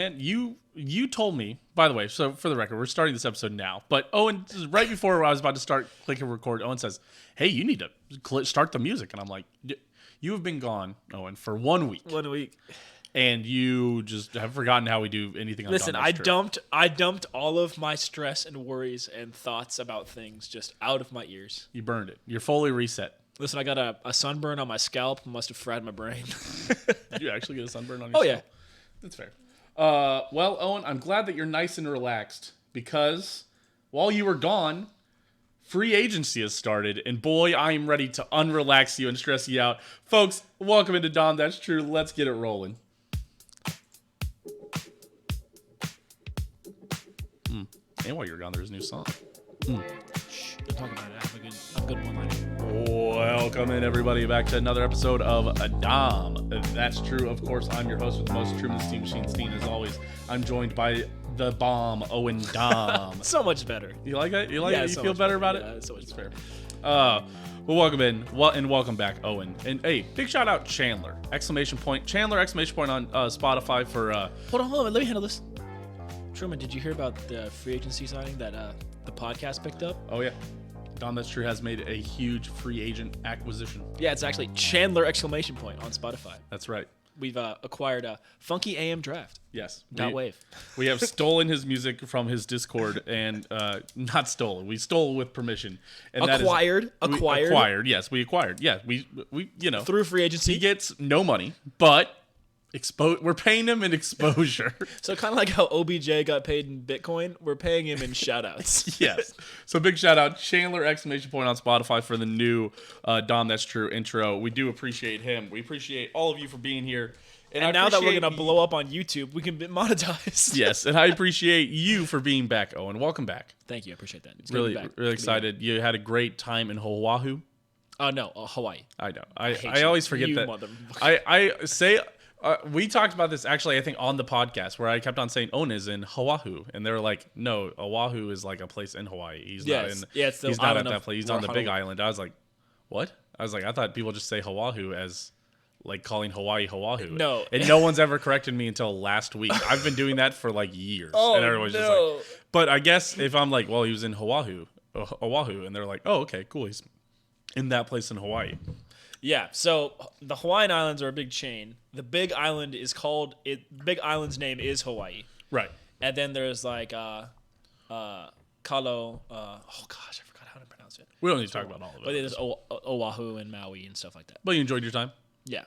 And you told me, by the way, so for the record, we're starting this episode now, but Owen, right before I was about to start clicking record, Owen says, hey, you need to start the music. And I'm like, you have been gone, Owen, for 1 week. 1 week. And you just have forgotten how we do anything on Listen, Dahm. I dumped all of my stress and worries and thoughts about things just out of my ears. You burned it. You're fully reset. Listen, I got a sunburn on my scalp. Must have fried my brain. Did you actually get a sunburn on your Oh, scalp? yeah. That's fair. Well, Owen, I'm glad that you're nice and relaxed because while you were gone, free agency has started, and boy, I am ready to unrelax you and stress you out. Folks, welcome into Dahm. That's true. Let's get it rolling. And while you're gone, there's a new song. Don't talk about it. I have a good one-liner. Welcome in, everybody, back to another episode of Dahm. That's true. Of course, I'm your host with the most, Truman Steam Machine Steen. As always, I'm joined by the bomb, Owen Dahm. So much better. You like it? You like it? You so feel better about it? Yeah, it's so much better. Well, welcome in. And welcome back, Owen. And hey, big shout out Chandler! Exclamation point. Chandler! Exclamation point on Spotify for. Hold on. Let me handle this. Truman, did you hear about the free agency signing that the podcast picked up? Oh yeah, Dahm. That's true. Has made a huge free agent acquisition. Yeah, it's actually Chandler! Exclamation point on Spotify. That's right. We've acquired a Funky AM Draft. Yes. Wave. We have stolen his music from his Discord and not stolen. We stole with permission. And Acquired. Acquired. Yes, we acquired. Yeah, we Through free agency. He gets no money, but we're paying him in exposure. So kind of like how OBJ got paid in Bitcoin, we're paying him in shoutouts. Yes. So big shout out Chandler! Exclamation point on Spotify for the new Dahm. That's true intro. We do appreciate him. We appreciate all of you for being here. And now that we're going to blow up on YouTube, we can be monetized. Yes, and I appreciate you for being back, Owen. Welcome back. Thank you. I appreciate that. It's Really excited. You had a great time in Oahu. No, Hawaii. I know. I always forget you that. Motherfucker. I say... we talked about this actually, I think, on the podcast where I kept on saying Owen is in Oahu, and they were like, "No, Oahu is like a place in Hawaii. He's not in. It's the he's not at island that of place. He's on the Big Honolulu. Island." I was like, "What?" I was like, "I thought people just say Oahu as like calling Hawaii Oahu." No. And no one's ever corrected me until last week. I've been doing that for like years, Oh, and everyone's just no. like. But I guess if I'm like, "Well, he was in Oahu," and they're like, "Oh, okay, cool. He's in that place in Hawaii." Yeah, so the Hawaiian Islands are a big chain. The Big Island is called Big Island's name is Hawaii. Right. And then there's like Kalo. Oh gosh, I forgot how to pronounce it. We don't need to talk about all of it. But there's Oahu and Maui and stuff like that. But you enjoyed your time. Yeah.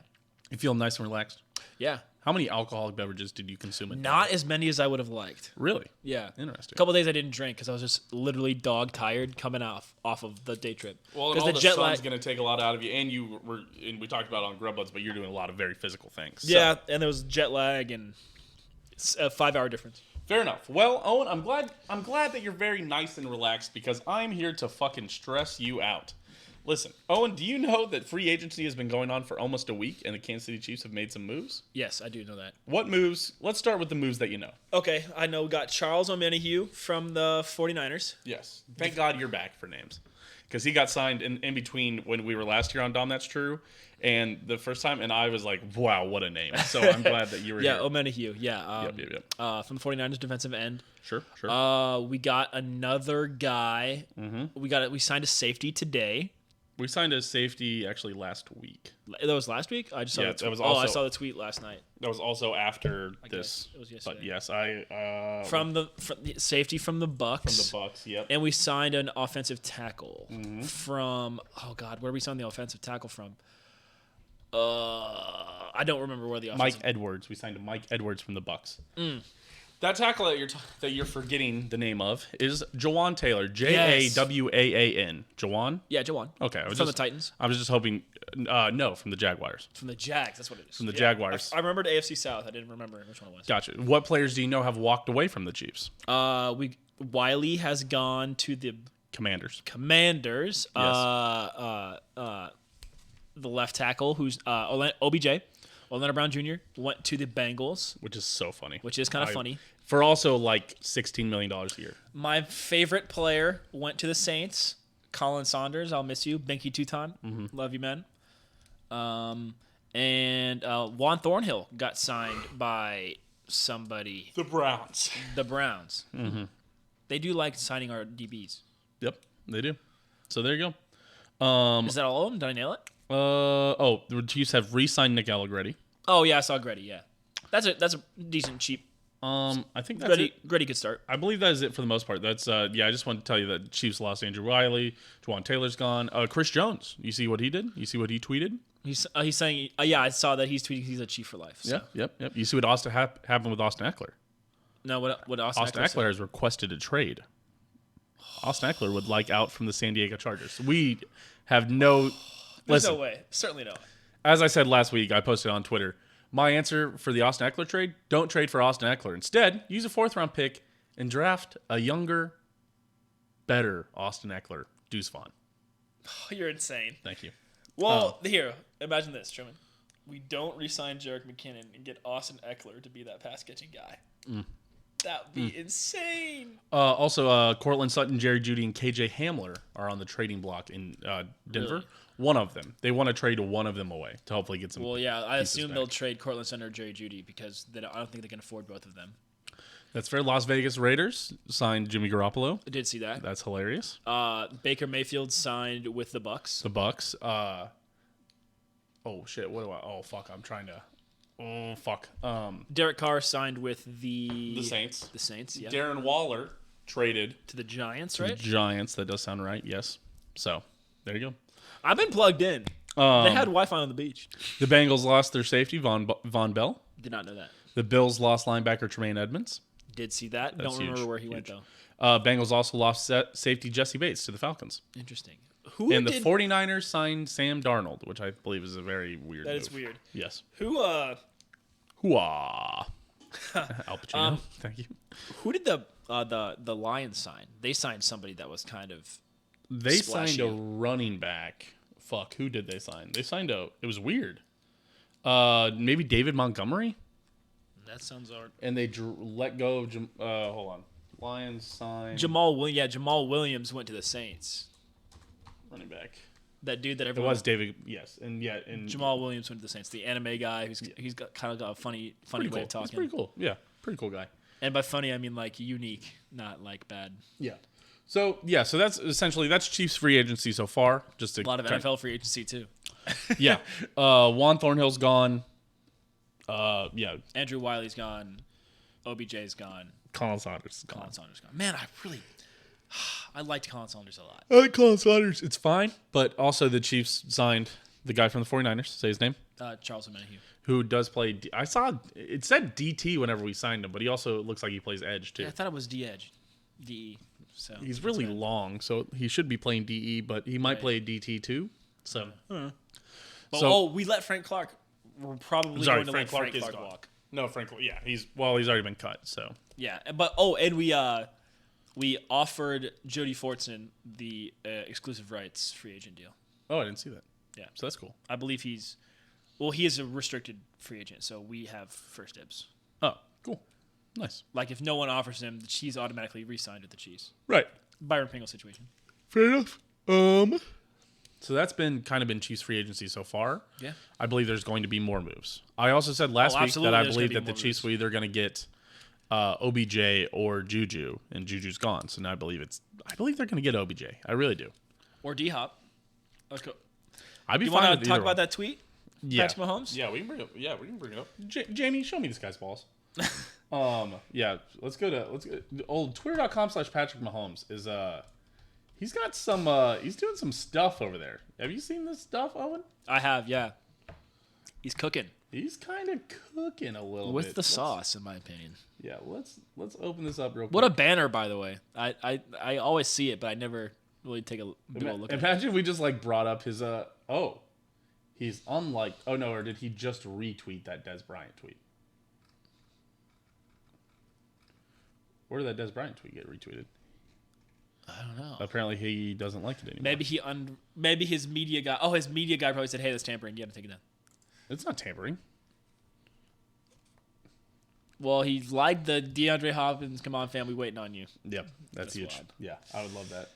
You feel nice and relaxed. Yeah. How many alcoholic beverages did you consume a day? Not as many as I would have liked. Really? Yeah. Interesting. A couple of days I didn't drink because I was just literally dog tired coming off of the day trip. Well, because the jet sun's going to take a lot out of you, and we talked about it on Grub Buds, but you're doing a lot of very physical things. Yeah, and there was jet lag and it's a 5-hour difference. Fair enough. Well, Owen, I'm glad that you're very nice and relaxed because I'm here to fucking stress you out. Listen, Owen, do you know that free agency has been going on for almost a week and the Kansas City Chiefs have made some moves? Yes, I do know that. What moves? Let's start with the moves that you know. Okay, I know we got Charles Omenihu from the 49ers. Yes. Thank God you're back for names. Because he got signed in between when we were last year on Dahm. That's true. And the first time, and I was like, wow, what a name. So I'm glad that you were Yeah, here. Omenihu, yeah. Yep. From the 49ers defensive end. Sure. We got another guy. Mm-hmm. We signed a safety today. We signed a safety actually last week. That was last week? I just saw the tweet. That was also, I saw the tweet last night. That was also after this. It was yesterday. But yes, I from the safety from the Bucks. From the Bucks, yep. And we signed an offensive tackle from where we signed the offensive tackle from? I don't remember where the offensive Mike Edwards. We signed Mike Edwards from the Bucks. That tackle that you're forgetting the name of is Jawan Taylor. Jawaan. Jawan? Yeah, Jawan. Okay. From the Titans? I was just hoping. No, from the Jaguars. From the Jags. That's what it is. From the Jaguars. I remembered AFC South. I didn't remember which one it was. Gotcha. What players do you know have walked away from the Chiefs? Wiley has gone to the Commanders. Yes. The left tackle, who's OBJ. Orlando Brown Jr. went to the Bengals. Which is so funny. Which is kind of funny. For also like $16 million a year. My favorite player went to the Saints. Colin Saunders, I'll miss you. Binky two-time. Love you, man. And Juan Thornhill got signed by somebody. The Browns. The Browns. Mm-hmm. They do like signing our DBs. Yep, they do. So there you go. Is that all of them? Did I nail it? The Chiefs have re-signed Nick Allegretti. Oh yeah, I saw Gretty. Yeah, that's a decent cheap. I think that's it. Gretty could start. I believe that is it for the most part. That's I just wanted to tell you that Chiefs lost Andrew Wiley. Juwan Taylor's gone. Chris Jones. You see what he did? You see what he tweeted? He's saying, yeah, I saw that he's tweeting he's a Chief for life. So. Yep. You see what happened with Austin Eckler? No, what Austin Eckler has requested a trade. Austin Eckler would like out from the San Diego Chargers. We have no. There's no way. Certainly no. As I said last week, I posted on Twitter. My answer for the Austin Eckler trade: don't trade for Austin Eckler. Instead, use a 4th-round pick and draft a younger, better Austin Eckler, Deuce Vaughn. Oh, you're insane. Thank you. Well, here, imagine this, Truman. We don't re-sign Jerick McKinnon and get Austin Eckler to be that pass-catching guy. That would be insane. Also, Cortland Sutton, Jerry Jeudy, and KJ Hamler are on the trading block in Denver. Really? One of them. They want to trade one of them away to hopefully get some. Well, yeah, I assume back. They'll trade Cortland Sutton or Jerry Jeudy because I don't think they can afford both of them. That's fair. Las Vegas Raiders signed Jimmy Garoppolo. I did see that. That's hilarious. Baker Mayfield signed with the Bucks. The Bucks. Oh shit! What do I? Oh fuck! I'm trying to. Oh fuck. Derek Carr signed with the Saints. The Saints. Yeah. Darren Waller traded To the Giants, right? the Giants. That does sound right. Yes. So there you go. I've been plugged in. They had Wi-Fi on the beach. The Bengals lost their safety Von Bell. Did not know that. The Bills lost linebacker Tremaine Edmonds. Did see that. That's Don't remember huge. where he went though. Bengals also lost safety Jesse Bates to the Falcons. Interesting. And the 49ers signed Sam Darnold, which I believe is a very weird That move. is weird. Yes. Hooah. Al Pacino. Thank you. Who did the Lions sign? They signed somebody that was kind of They splashy. signed a running back. Fuck, who did they sign? They signed it was weird. Maybe David Montgomery? That sounds hard. And they let go of hold on. Lions signed Jamal Williams went to the Saints. running back. That dude that It everyone was David, yes. And Jamal Williams went to the Saints. The anime guy he's got kind of got a funny way cool. of talking. He's pretty cool. Yeah, pretty cool guy. And by funny I mean like unique, not like bad. Yeah. So that's essentially Chiefs free agency so far. Just A lot of NFL free agency too. Yeah. Juan Thornhill's gone. Yeah. Andrew Wiley's gone. OBJ's gone. Colin Saunders is gone. Colin Saunders gone. Man, I liked Colin Saunders a lot. I like Colin Saunders. It's fine. But also the Chiefs signed the guy from the 49ers. Say his name. Charles Omenihu. Who does play. I saw it said DT whenever we signed him, but he also looks like he plays edge too. Yeah, I thought it was D-Edge. DE. So He's really long, so he should be playing DE, but he might play DT too. So, But we let Frank Clark. We're probably going to let Frank is Clark gone. walk. No, Frank. Yeah, he's already been cut. So Yeah, but and we offered Jody Fortson the exclusive rights free agent deal. I didn't see that. Yeah, So that's cool. I believe he is a restricted free agent, so we have first dibs. Oh, cool. Nice. Like if no one offers him, the Chiefs automatically re-signed with the Chiefs. Right. Byron Pringle situation. Fair enough. So that's been Chiefs free agency so far. Yeah. I believe there's going to be more moves. I also said last week absolutely, that I there's believe gonna be that the more Chiefs were either going to get OBJ or Juju, and Juju's gone. So now I believe they're going to get OBJ. I really do. Or DHop. Let's go. I'd be You fine want with to talk either about one. that tweet? Yeah. Patrick Mahomes? Yeah, we can bring it up. Jamie, show me this guy's balls. Yeah, let's go. Old Twitter.com/Patrick Mahomes is he's got some he's doing some stuff over there. Have you seen this stuff, Owen? I have, yeah. He's cooking. He's kind of cooking a little With bit. the sauce, in my opinion. Yeah, let's open this up real quick. What a banner, by the way. I always see it, but I never really do a look at it. Imagine we just brought up his he's unlike. Oh no, or did he just retweet that Des Bryant tweet? Where did that Des Bryant tweet get retweeted? I don't know. Apparently he doesn't like it anymore. Maybe his media guy. Oh, his media guy probably said, "Hey, that's tampering. You got to take it down." It's not tampering. Well, he liked the DeAndre Hopkins. Come on, fam, we waiting on you. Yep, that's huge. wild. Yeah, I would love that.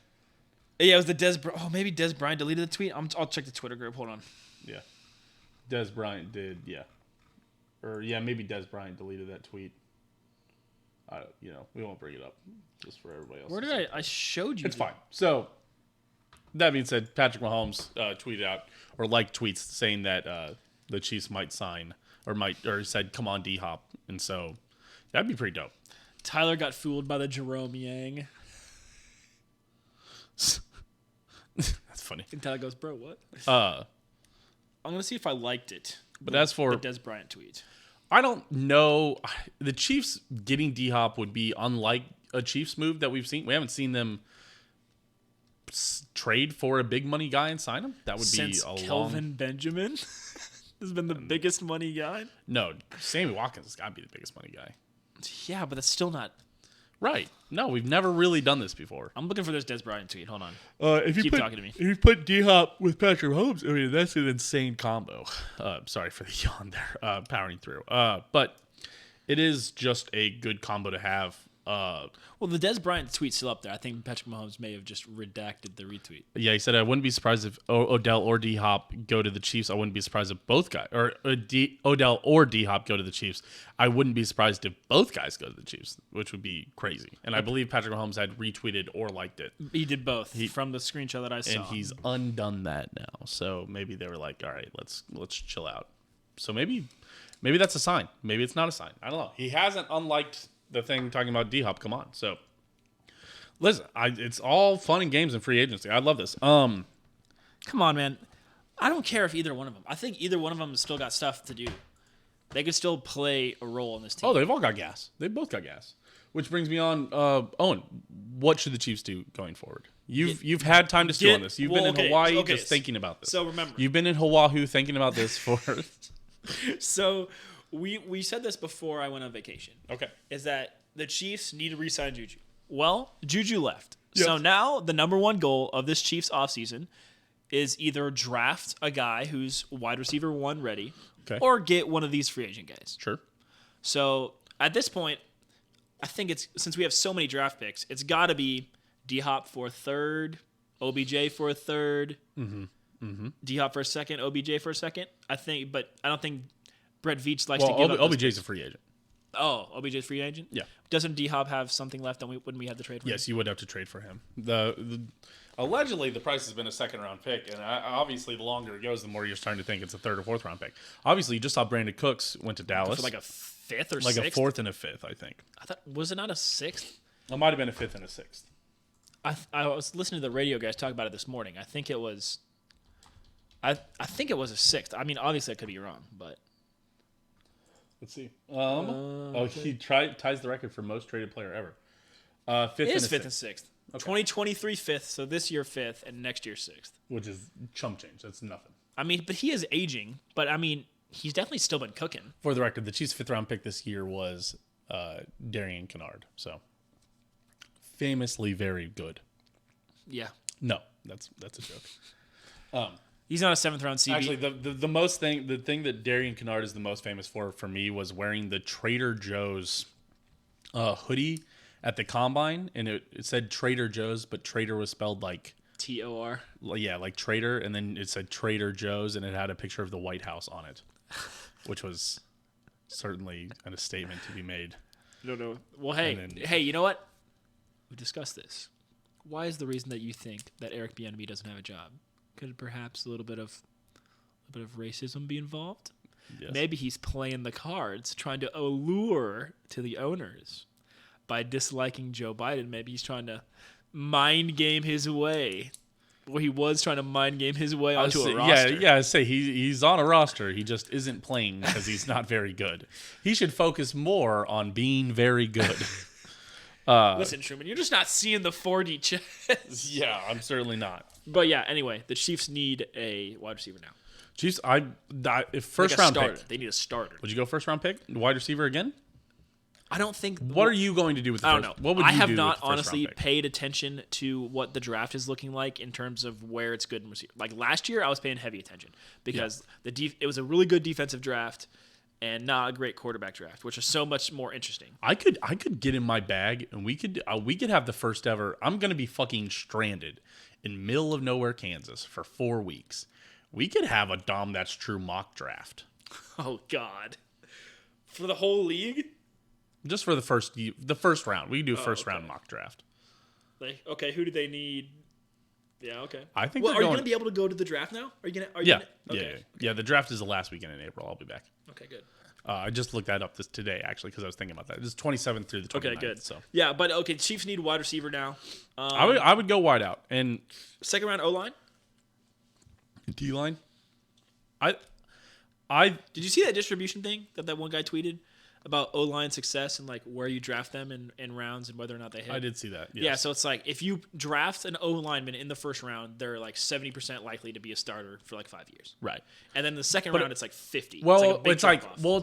Yeah, it was the maybe Des Bryant deleted the tweet. I'll check the Twitter group. Hold on. Yeah, Des Bryant did. Yeah, or yeah, maybe Des Bryant deleted that tweet. We won't bring it up just for everybody else. Where did I showed you? It's fine. So that being said, Patrick Mahomes tweeted out or liked tweets saying that the Chiefs might sign or said, "Come on, DHop," and so that'd be pretty dope. Tyler got fooled by the Jerome Yang. That's funny. And Tyler goes, "Bro, what?" I'm gonna see if I liked it. But as for the Des Bryant tweet, I don't know. The Chiefs getting D-Hop would be unlike a Chiefs move that we've seen. We haven't seen them trade for a big money guy and sign him. That would since be a Kelvin Benjamin has been the biggest money guy. No, Sammy Watkins has got to be the biggest money guy. Yeah, but that's still not right. No, we've never really done this before. I'm looking for this Des Bryant tweet. Hold on. Keep talking to me. If you put D-Hop with Patrick Mahomes, I mean, that's an insane combo. Sorry for the yawn there, powering through. But it is just a good combo to have. Well, the Des Bryant tweet's still up there. I think Patrick Mahomes may have just redacted the retweet. Yeah, he said, I wouldn't be surprised if Odell or D-Hop go to the Chiefs. I wouldn't be surprised if both guys, or Odell or D-Hop go to the Chiefs. I wouldn't be surprised if both guys go to the Chiefs, which would be crazy. And I believe Patrick Mahomes had retweeted or liked it. He did both from the screenshot that I saw. And he's undone that now. So maybe they were like, all right, let's chill out. So maybe that's a sign. Maybe it's not a sign. I don't know. He hasn't unliked the thing talking about D-Hop. Come on. So listen, it's all fun and games in free agency. I love this. Come on, man. I don't care if either one of them. I think either one of them has still got stuff to do. They could still play a role in this team. Oh, they've all got gas. They both got gas. Which brings me on, Owen. What should the Chiefs do going forward? You've had time to stew on this. You've been in Hawaii just thinking about this. So remember, you've been in Oahu thinking about this for. So we said this before I went on vacation. Okay, is that the Chiefs need to re-sign Juju? Well, Juju left. Yes. So now the number one goal of this Chiefs offseason is either draft a guy who's wide receiver 1 ready, or get one of these free agent guys. Sure. So at this point, I think it's since we have so many draft picks, it's got to be D-Hop for a third, OBJ for a third, D-Hop for a second, OBJ for a second. I don't think Brett Veach likes to give up. OBJ's a free agent. Oh, OBJ's free agent? Yeah. Doesn't D-Hop have something left? Wouldn't we have to trade for him? Yes, you would have to trade for him. Allegedly, the price has been a second-round pick, and obviously, the longer it goes, the more you're starting to think it's a third or fourth-round pick. Obviously, you just saw Brandon Cooks went to Dallas. For like a fifth or like sixth? a fourth and a fifth, I think. I thought, was it not a sixth? It might have been a fifth and a sixth. I was listening to the radio guys talk about it this morning. I think it was. I think it was a sixth. I mean, obviously, I could be wrong, but. Let's see. He ties the record for most traded player ever. Fifth and sixth. Okay. 2023 fifth, so this year fifth, and next year sixth. Which is chump change. That's nothing. I mean, but he is aging. But I mean, he's definitely still been cooking. For the record, the Chiefs' fifth-round pick this year was Darian Kennard. So, famously very good. Yeah. No, that's a joke. He's not a seventh-round CB. Actually, the thing that Darian Kennard is the most famous for me was wearing the Trader Joe's hoodie at the combine, and it said Trader Joe's, but Trader was spelled like T-O-R. Yeah, like Trader, and then it said Trader Joe's, and it had a picture of the White House on it, which was certainly a statement to be made. No. Well, hey, you know what? We discussed this. Why is the reason that you think that Eric Bieniemy doesn't have a job? Could perhaps a little bit of racism be involved? Yes. Maybe he's playing the cards, trying to allure to the owners by disliking Joe Biden. Maybe he's trying to mind game his way. Well, he was trying to mind game his way onto a roster. Yeah. He's on a roster. He just isn't playing because he's not very good. He should focus more on being very good. Listen, Truman, you're just not seeing the 4D chess. Yeah, I'm certainly not. But yeah, anyway, the Chiefs need a wide receiver now. Chiefs, if first round pick. They need a starter. Would you go first round pick? Wide receiver again? I don't think. What are you going to do with the first? I don't know. What would you I have do not with the first honestly round pick? paid attention to what the draft is looking like in terms of where it's good in receiver. Like last year, I was paying heavy attention because it was a really good defensive draft and not a great quarterback draft, which is so much more interesting. I could get in my bag and we could have the first ever. I'm gonna be fucking stranded in middle of nowhere, Kansas for 4 weeks. We could have a Dahm That's True mock draft. Oh God. For the whole league? Just for the first round. We can do a first round mock draft. Like, okay, who do they need? Yeah, okay. I think are you going to be able to go to the draft now? Are you going to? Okay. Yeah. The draft is the last weekend in April. I'll be back. Okay, good. I just looked that up today, actually, because I was thinking about that. It's 27th through the 29th. Okay, good. So. Yeah, but okay, Chiefs need wide receiver now. I would go wide out. And second round O-line? D-line? Did you see that distribution thing that one guy tweeted about O-line success and like where you draft them in rounds and whether or not they hit? I did see that. Yes. Yeah, so it's like if you draft an O-lineman in the first round, they're like 70% likely to be a starter for like 5 years. Right. And then the second round, it's like 50. Well, it's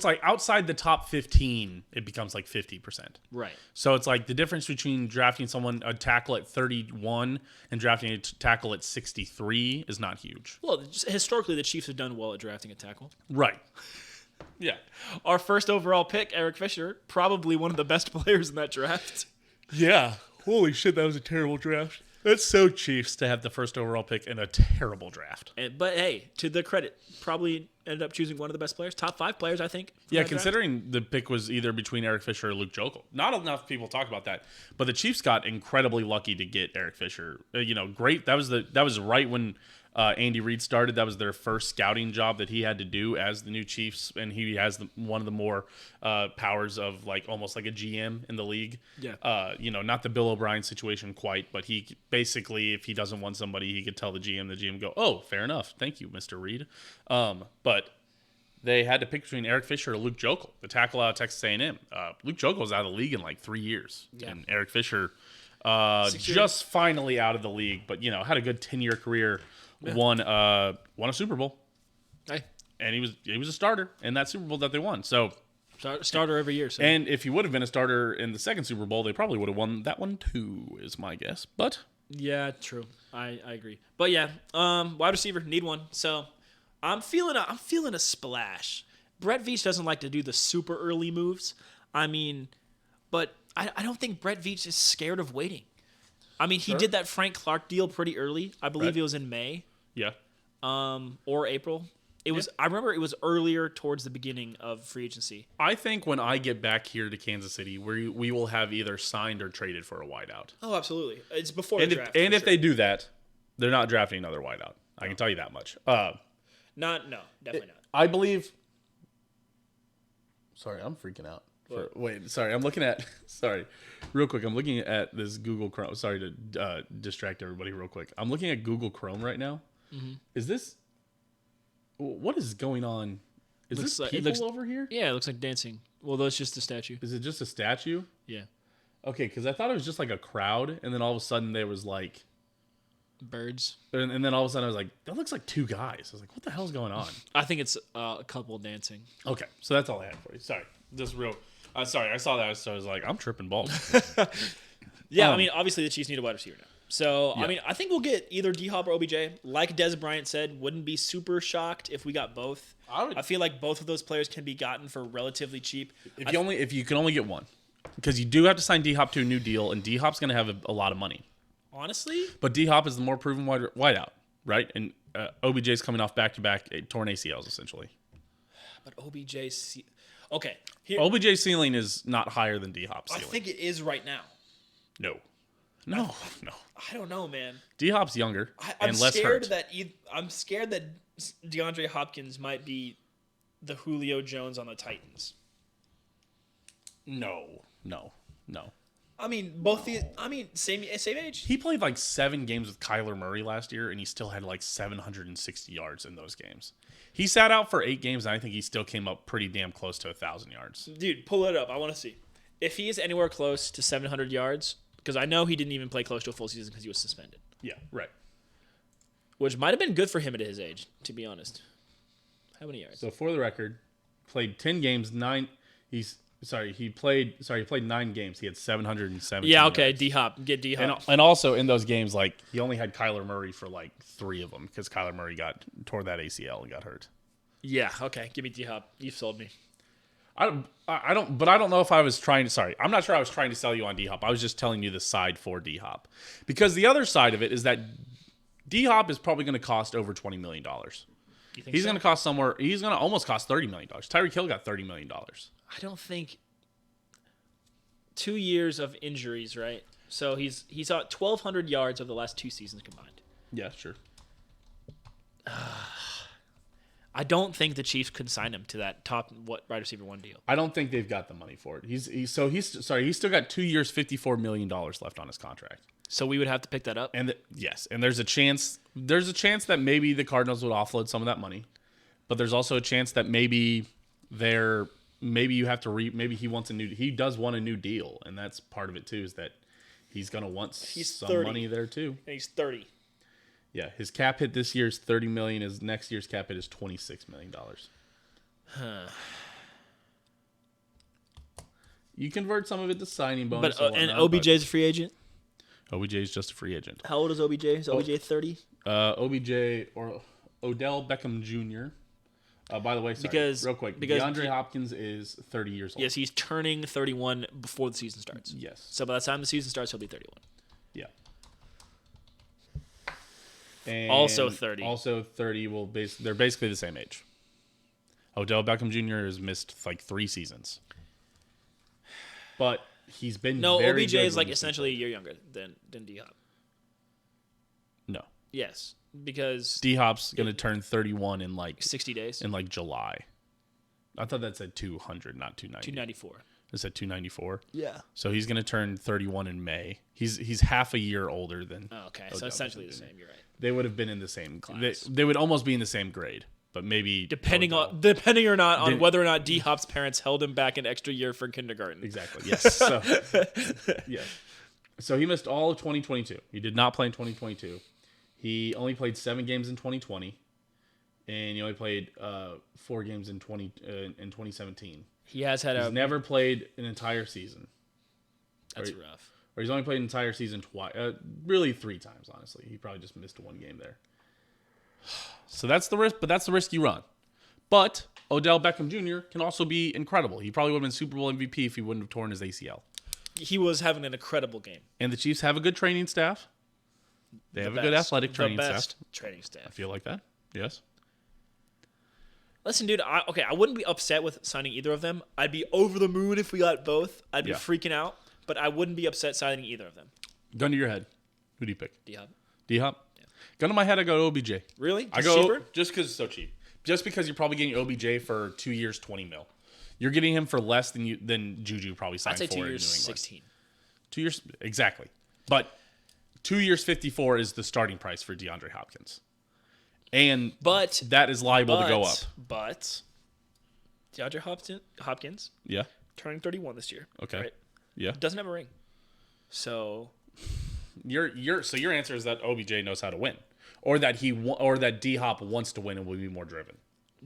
like outside the top 15, it becomes like 50%. Right. So it's like the difference between drafting a tackle at 31 and drafting a tackle at 63 is not huge. Well, historically, the Chiefs have done well at drafting a tackle. Right. Yeah. Our first overall pick, Eric Fisher, probably one of the best players in that draft. Yeah. Holy shit, that was a terrible draft. That's so Chiefs to have the first overall pick in a terrible draft. But hey, to their credit, probably ended up choosing one of the best players, top 5 players, I think. Yeah, considering the pick was either between Eric Fisher or Luke Jokel. Not enough people talk about that, but the Chiefs got incredibly lucky to get Eric Fisher. Great. That was right when Andy Reid started. That was their first scouting job that he had to do as the new Chiefs, and he has one of the more powers of like almost like a GM in the league. Yeah. Not the Bill O'Brien situation quite, but he basically, if he doesn't want somebody, he could tell the GM go, "Oh, fair enough, thank you, Mr. Reid." But they had to pick between Eric Fisher or Luke Jokel, the tackle out of Texas A&M. Luke Jokel was out of the league in like 3 years, and Eric Fisher just finally out of the league, but had a good 10-year career. Yeah. Won a Super Bowl. Hey. And he was a starter in that Super Bowl that they won. So starter every year. So. And if he would have been a starter in the second Super Bowl, they probably would have won that one too, is my guess. But yeah, true. I agree. But yeah, wide receiver, need one. So I'm feeling a splash. Brett Veach doesn't like to do the super early moves. I mean, but I don't think Brett Veach is scared of waiting. I mean, he did that Frank Clark deal pretty early. I believe it was in May. Yeah. Or April. It was. I remember it was earlier towards the beginning of free agency. I think when I get back here to Kansas City, we will have either signed or traded for a wideout. Oh, absolutely. It's before the draft. If they do that, they're not drafting another wideout. I can tell you that much. Definitely not. I believe. Sorry, I'm freaking out. I'm looking at. Sorry, real quick. I'm looking at this Google Chrome. Sorry to distract everybody real quick. I'm looking at Google Chrome right now. Mm-hmm. Is this? What is going on? Is this people over here? Yeah, it looks like dancing. Well, that's just a statue. Is it just a statue? Yeah. Okay, because I thought it was just like a crowd, and then all of a sudden there was like birds, and then all of a sudden I was like, that looks like 2 guys. I was like, what the hell's going on? I think it's a couple dancing. Okay, so that's all I had for you. Sorry, just real. Sorry, I saw that, so I was like, I'm tripping balls. Yeah, I mean, obviously the Chiefs need a wide receiver now. So, yeah. I mean, I think we'll get either DHop or OBJ. Like Des Bryant said, wouldn't be super shocked if we got both. I feel like both of those players can be gotten for relatively cheap. If you can only get one. Because you do have to sign DHop to a new deal, and DHop's going to have a lot of money. Honestly? But DHop is the more proven wideout, right? And OBJ's coming off back-to-back torn ACLs, essentially. But OBJ's... Okay. OBJ's ceiling is not higher than DHop's ceiling. I think it is right now. No. I don't know, man. DHop's younger and less hurt. I'm scared that DeAndre Hopkins might be the Julio Jones on the Titans. No. I mean, same age. He played like 7 games with Kyler Murray last year, and he still had like 760 yards in those games. He sat out for 8 games, and I think he still came up pretty damn close to 1,000 yards. Dude, pull it up. I want to see. If he is anywhere close to 700 yards, because I know he didn't even play close to a full season because he was suspended. Yeah, right. Which might have been good for him at his age, to be honest. How many yards? So for the record, played 10 games, 9. He played 9 games. He had 770. Yeah, okay, yards. DHop. Get DHop. And also in those games, like he only had Kyler Murray for like 3 of them because Kyler Murray tore that ACL and got hurt. Yeah, okay. Give me DHop. You've sold me. I don't know if I was trying to. Sorry, I'm not sure I was trying to sell you on DHop. I was just telling you the side for DHop, because the other side of it is that DHop is probably going to cost over $20 million. He's going to cost somewhere. He's going to almost cost $30 million. Tyreek Hill got $30 million. I don't think 2 years of injuries, right? So he's at 1,200 yards over the last 2 seasons combined. Yeah, sure. I don't think the Chiefs could sign him to that top wide receiver 1 deal. I don't think they've got the money for it. He's still got 2 years, $54 million left on his contract. So we would have to pick that up. And yes, and there's a chance that maybe the Cardinals would offload some of that money, but there's also a chance that maybe you have to maybe he does want a new deal, and that's part of it too, is that he's gonna want some 30. money there too. And he's 30. Yeah, his cap hit this year is $30 million. His next year's cap hit is $26 million. You convert some of it to signing bonus, and OBJ is a free agent. OBJ is just a free agent. How old is OBJ? Is OBJ 30? OBJ or Odell Beckham Jr. By the way, real quick, DeAndre Hopkins is 30 years old. Yes, he's turning 31 before the season starts. Yes. So by the time the season starts, he'll be 31. Yeah. And also 30. Also 30 they're basically the same age. Odell Beckham Jr. has missed like 3 seasons. But he's been very OBJ good is like essentially a year younger than DHop. No. Yes, because DHop's going to turn 31 in like 60 days. In like July. I thought that said 200, not 290. 294. It said 294. Yeah. So he's going to turn 31 in May. He's half a year older than. Oh, okay, so essentially the same. You're right. They would have been in the same class. They would almost be in the same grade, but maybe depending or not on whether or not DHop's parents held him back an extra year for kindergarten. Exactly. Yes. So, yes. So he missed all of 2022. He did not play in 2022. He only played 7 games in 2020, and he only played 4 games in 2017. He's never played an entire season. That's rough. Or he's only played an entire season twice. Really 3 times, honestly. He probably just missed 1 game there. So that's the risk, but that's the risk you run. But Odell Beckham Jr. can also be incredible. He probably would have been Super Bowl MVP if he wouldn't have torn his ACL. He was having an incredible game. And the Chiefs have a good training staff. They have a good athletic training staff. Training staff. I feel like that. Yes. Listen, dude, I wouldn't be upset with signing either of them. I'd be over the moon if we got both. I'd be freaking out, but I wouldn't be upset signing either of them. Gun to your head. Who do you pick? DHop. DHop? Yeah. Gun to my head, I go to OBJ. Really? I go cheaper? Just because it's so cheap. Just because you're probably getting OBJ for 2 years, $20 million. You're getting him for less than Juju probably signed for in New England. I'd say 2 years, 16. 2 years, exactly. But 2 years, 54 is the starting price for DeAndre Hopkins. And that is liable to go up. But DeAndre Hopkins, turning 31 this year. Okay, right? Yeah, doesn't have a ring. So your answer is that OBJ knows how to win, or that DHop wants to win and will be more driven.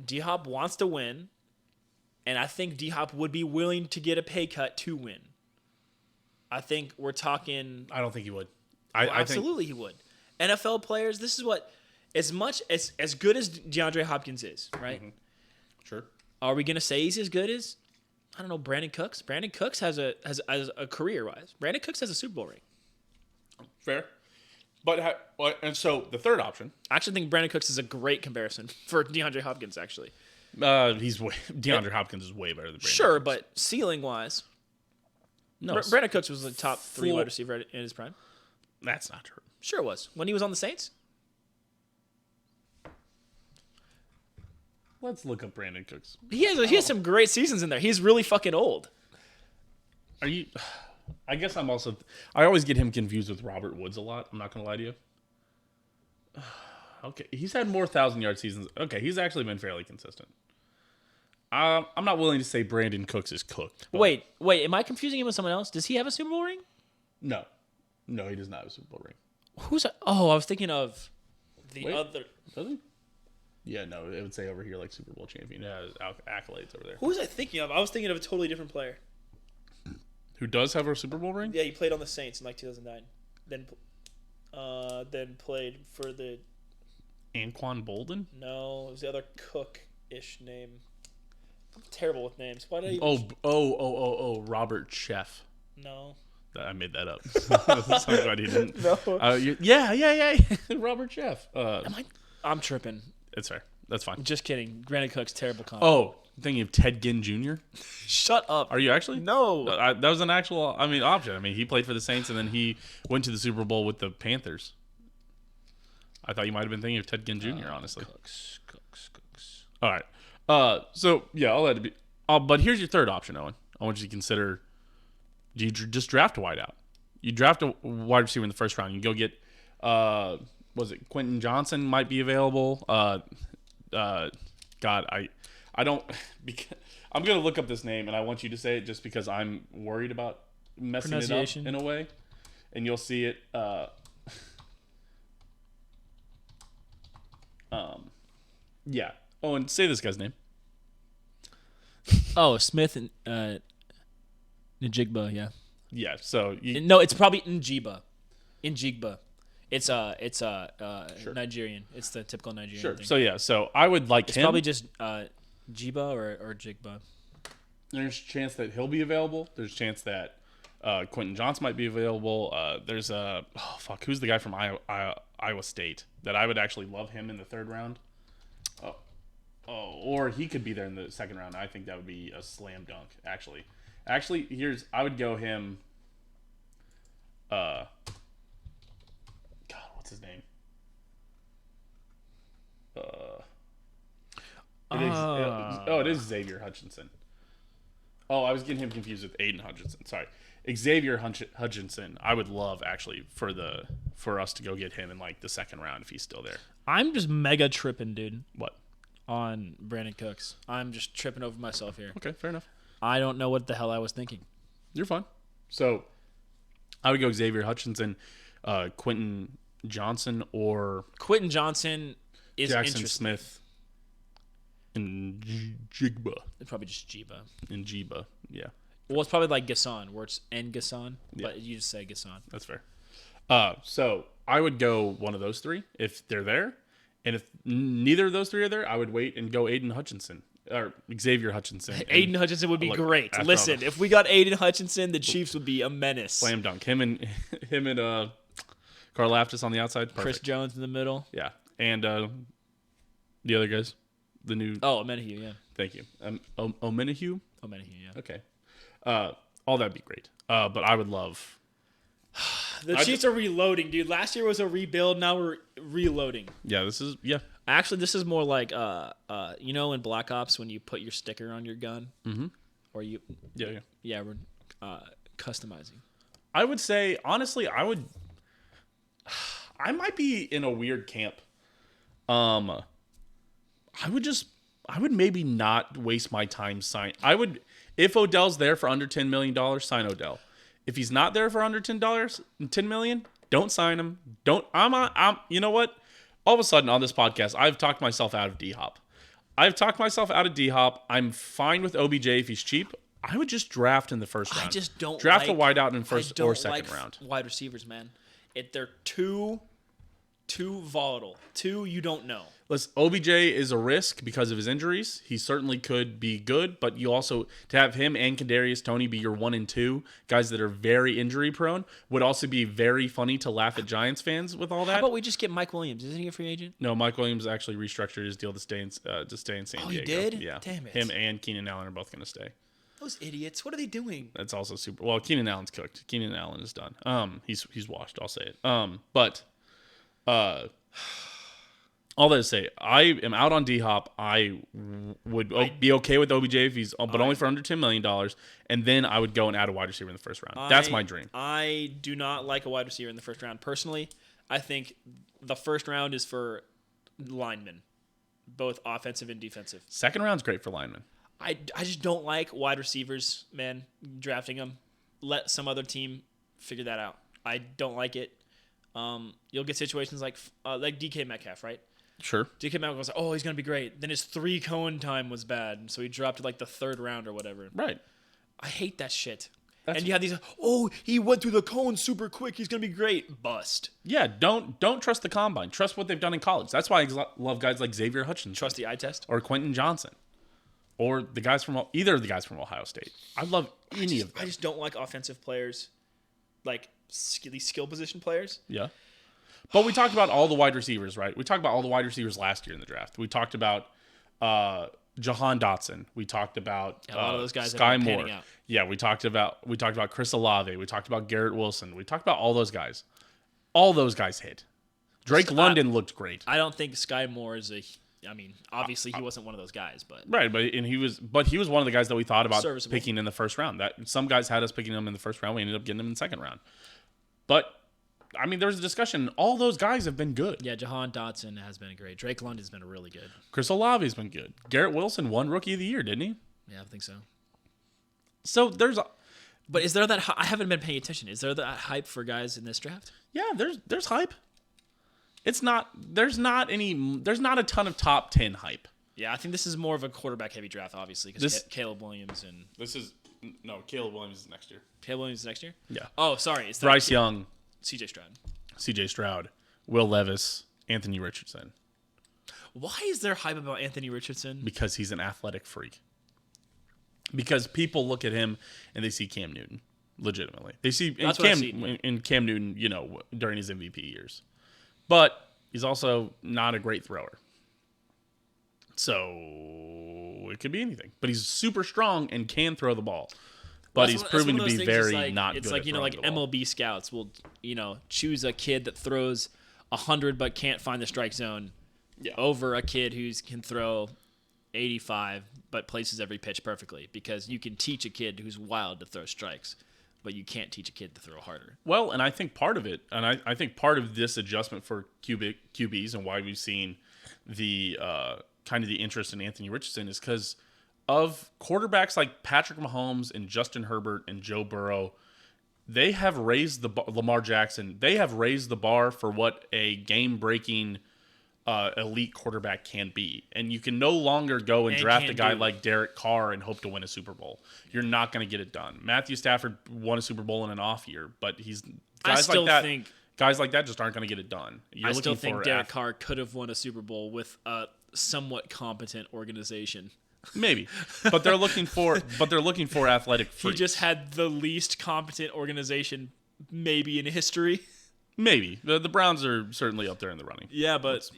DHop wants to win, and I think DHop would be willing to get a pay cut to win. I think we're talking. I don't think he would. Absolutely, he would. NFL players, this is what. As much as good as DeAndre Hopkins is, right? Mm-hmm. Sure. Are we gonna say he's as good as, I don't know, Brandon Cooks? Brandon Cooks has a career-wise. Brandon Cooks has a Super Bowl ring. Fair. And so the third option. I actually think Brandon Cooks is a great comparison for DeAndre Hopkins. Actually, DeAndre Hopkins is way better than Brandon. Sure, Cooks. But ceiling-wise, no. Brandon Cooks was the top 3 wide receiver in his prime. That's not true. Sure, it was when he was on the Saints. Let's look up Brandon Cooks. He has some great seasons in there. He's really fucking old. Are you? I guess I always get him confused with Robert Woods a lot. I'm not gonna lie to you. Okay, he's had more 1,000-yard seasons. Okay, he's actually been fairly consistent. I'm not willing to say Brandon Cooks is cooked. Wait, am I confusing him with someone else? Does he have a Super Bowl ring? No, he does not have a Super Bowl ring. Who's? I was thinking of the other. Does he? Yeah, no, it would say over here like Super Bowl champion. It has accolades over there. Who was I thinking of? I was thinking of a totally different player. Who does have a Super Bowl ring? Yeah, he played on the Saints in like 2009. Then played for the. Anquan Bolden? No, it was the other Cook-ish name. I'm terrible with names. Why did I? Robert Sheff. No. I made that up. Somebody didn't. No. Yeah. Robert Sheff. I'm tripping. It's fair. That's fine. Just kidding. Brandon Cooks, terrible comp. Oh, thinking of Ted Ginn Jr. Shut up. Are you actually? No. That was an actual, option. I mean, he played for the Saints, and then he went to the Super Bowl with the Panthers. I thought you might have been thinking of Ted Ginn Jr., honestly. Cooks. All right. So, yeah, I'll let it be. But here's your third option, Owen. I want you to consider, do you just draft a wideout? You draft a wide receiver in the first round. You go get, was it Quentin Johnson might be available? God, I don't. I'm going to look up this name, and I want you to say it just because I'm worried about messing it up in a way. And you'll see it. Yeah. Oh, and say this guy's name. Oh, Smith and Njigba, yeah. Yeah. So No, it's probably Njigba. It's Sure. Nigerian. It's the typical Nigerian Sure. thing. So yeah. So I would like It's him. probably just Jiba or Jigba. There's a chance that he'll be available. There's a chance that Quentin Johnson might be available. There's who's the guy from Iowa State that I would actually love him in the third round. Or he could be there in the second round. I think that would be a slam dunk. Actually, I would go him. God, what's his name? It is Xavier Hutchinson. Oh, I was getting him confused with Aiden Hutchinson. Sorry, Xavier Hutchinson. I would love actually for us to go get him in like the second round if he's still there. I'm just mega tripping, dude. What? On Brandon Cooks. I'm just tripping over myself here. Okay, fair enough. I don't know what the hell I was thinking. You're fine. So I would go Xavier Hutchinson, Quentin Johnson, or Quentin Johnson is Jackson interesting. Smith, and Jigba. Probably just Jiba. And Jiba, yeah. Well, it's probably like Gasson, where it's N Gasson, Yeah. but you just say Gasson. That's fair. So I would go one of those three if they're there. And if neither of those three are there, I would wait and go Aiden Hutchinson or Xavier Hutchinson. Aiden Hutchinson would be great. Listen, if we got Aiden Hutchinson, the Chiefs would be a menace. Slam dunk. Him and Karlaftis on the outside. Perfect. Chris Jones in the middle. Yeah. And the other guys. The new. Oh, Omenahue, yeah. Thank you. Omenahue? Omenahue, yeah. Okay. All that'd be great. But I would love. The Chiefs are reloading, dude. Last year was a rebuild. Now we're reloading. Yeah, this is. Yeah. Actually, this is more like, in Black Ops when you put your sticker on your gun? Mm-hmm. Or you. Yeah. Yeah, we're customizing. I would say, honestly, I might be in a weird camp. I would maybe not waste my time if Odell's there for under $10 million, sign Odell. If he's not there for under $10 million, don't sign him. You know what? All of a sudden on this podcast, I've talked myself out of DHop. I'm fine with OBJ if he's cheap. I would just draft in the first round. I just don't draft a wideout in first or second like round. Wide receivers, man. They're too volatile. You don't know. Listen, OBJ is a risk because of his injuries. He certainly could be good, but you also, to have him and Kadarius Toney be your 1 and 2 guys that are very injury prone would also be very funny to laugh at Giants fans with all that. How about we just get Mike Williams? Isn't he a free agent? No, Mike Williams actually restructured his deal to stay in San Diego. Oh, he did? Yeah. Damn it. Him and Keenan Allen are both going to stay. Those idiots. What are they doing? That's also super. Well, Keenan Allen's cooked. Keenan Allen is done. He's washed. I'll say it. But all that to say, I am out on DHop. I would be okay with OBJ if he's, but only for under $10 million. And then I would go and add a wide receiver in the first round. That's my dream. I do not like a wide receiver in the first round. Personally, I think the first round is for linemen, both offensive and defensive. Second round's great for linemen. I just don't like wide receivers, man, drafting them. Let some other team figure that out. I don't like it. You'll get situations like DK Metcalf, right? Sure. DK Metcalf was like, oh, he's going to be great. Then his 3 cone time was bad, so he dropped to like the third round or whatever. Right. I hate that shit. And you have these, he went through the cone super quick. He's going to be great. Bust. Yeah, don't trust the combine. Trust what they've done in college. That's why I love guys like Xavier Hutchinson. Trust the eye test. Or Quentin Johnson. Or either of the guys from Ohio State. I love any of them. I just don't like offensive players, like these skill position players. Yeah. But we talked about all the wide receivers, right? We talked about all the wide receivers last year in the draft. We talked about Jahan Dotson. We talked about A lot of those guys Sky have been Moore. panning out. Yeah, we talked about Chris Olave. We talked about Garrett Wilson. We talked about all those guys. All those guys hit. Drake London looked great. I don't think Sky Moore is a. I mean, obviously he wasn't one of those guys, but Right, but he was one of the guys that we thought about Serviceable. picking in the first round. That some guys had us picking him in the first round. We ended up getting him in the second round. But I mean, there was a discussion. All those guys have been good. yeah, Jahan Dotson has been great. Drake London's been really good. Chris Olave's been good. Garrett Wilson won Rookie of the Year, didn't he? Yeah, I think so. So there's But is there that? I haven't been paying attention. Is there that hype for guys in this draft? there's hype. It's not there's not a ton of top 10 hype. Yeah, I think this is more of a quarterback heavy draft, obviously, because Caleb Williams and Caleb Williams is next year. Caleb Williams is next year. Yeah. Oh, sorry, it's Bryce Young, CJ Stroud, Will Levis, Anthony Richardson. Why is there hype about Anthony Richardson? Because he's an athletic freak. Because people look at him and they see Cam Newton, legitimately. They see in Cam Newton, during his MVP years. But he's also not a great thrower. So it could be anything. But he's super strong and can throw the ball. But he's proven to be very not good at throwing the ball. It's like MLB scouts will, choose a kid that throws 100 but can't find the strike zone over a kid who can throw 85 but places every pitch perfectly, because you can teach a kid who's wild to throw strikes, but you can't teach a kid to throw harder. Well, and I think part of it, and I think part of this adjustment for QBs and why we've seen the kind of the interest in Anthony Richardson is because of quarterbacks like Patrick Mahomes and Justin Herbert and Joe Burrow. They have raised Lamar Jackson. They have raised the bar for what a game-breaking elite quarterback can be. And you can no longer go and draft a guy like Derek Carr and hope to win a Super Bowl. You're not going to get it done. Matthew Stafford won a Super Bowl in an off year, but guys like that just aren't going to get it done. I still think Derek Carr could have won a Super Bowl with a somewhat competent organization. Maybe, but they're looking for athletic freaks. He just had the least competent organization maybe in history. Maybe. The Browns are certainly up there in the running. Yeah, but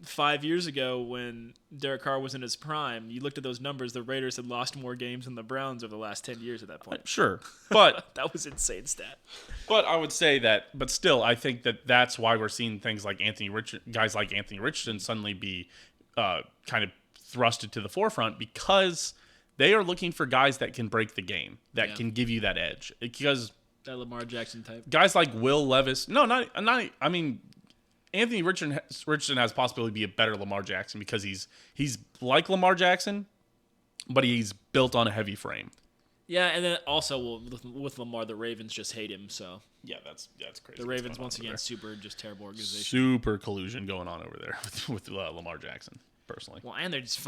5 years ago when Derek Carr was in his prime, you looked at those numbers, the Raiders had lost more games than the Browns over the last 10 years at that point. Sure. But that was insane stat. But I would say that, but still, I think that's why we're seeing things like guys like Anthony Richardson suddenly be kind of thrusted to the forefront, because they are looking for guys that can break the game, that can give you that edge. Because that Lamar Jackson type. Guys like Will Levis. No, not. I mean, Anthony Richardson has possibility to be a better Lamar Jackson because he's like Lamar Jackson, but he's built on a heavy frame. Yeah, and then also with Lamar, the Ravens just hate him. So yeah, that's crazy. The Ravens once again just terrible organization. Super collusion going on over there with Lamar Jackson. Personally. Well, and they're just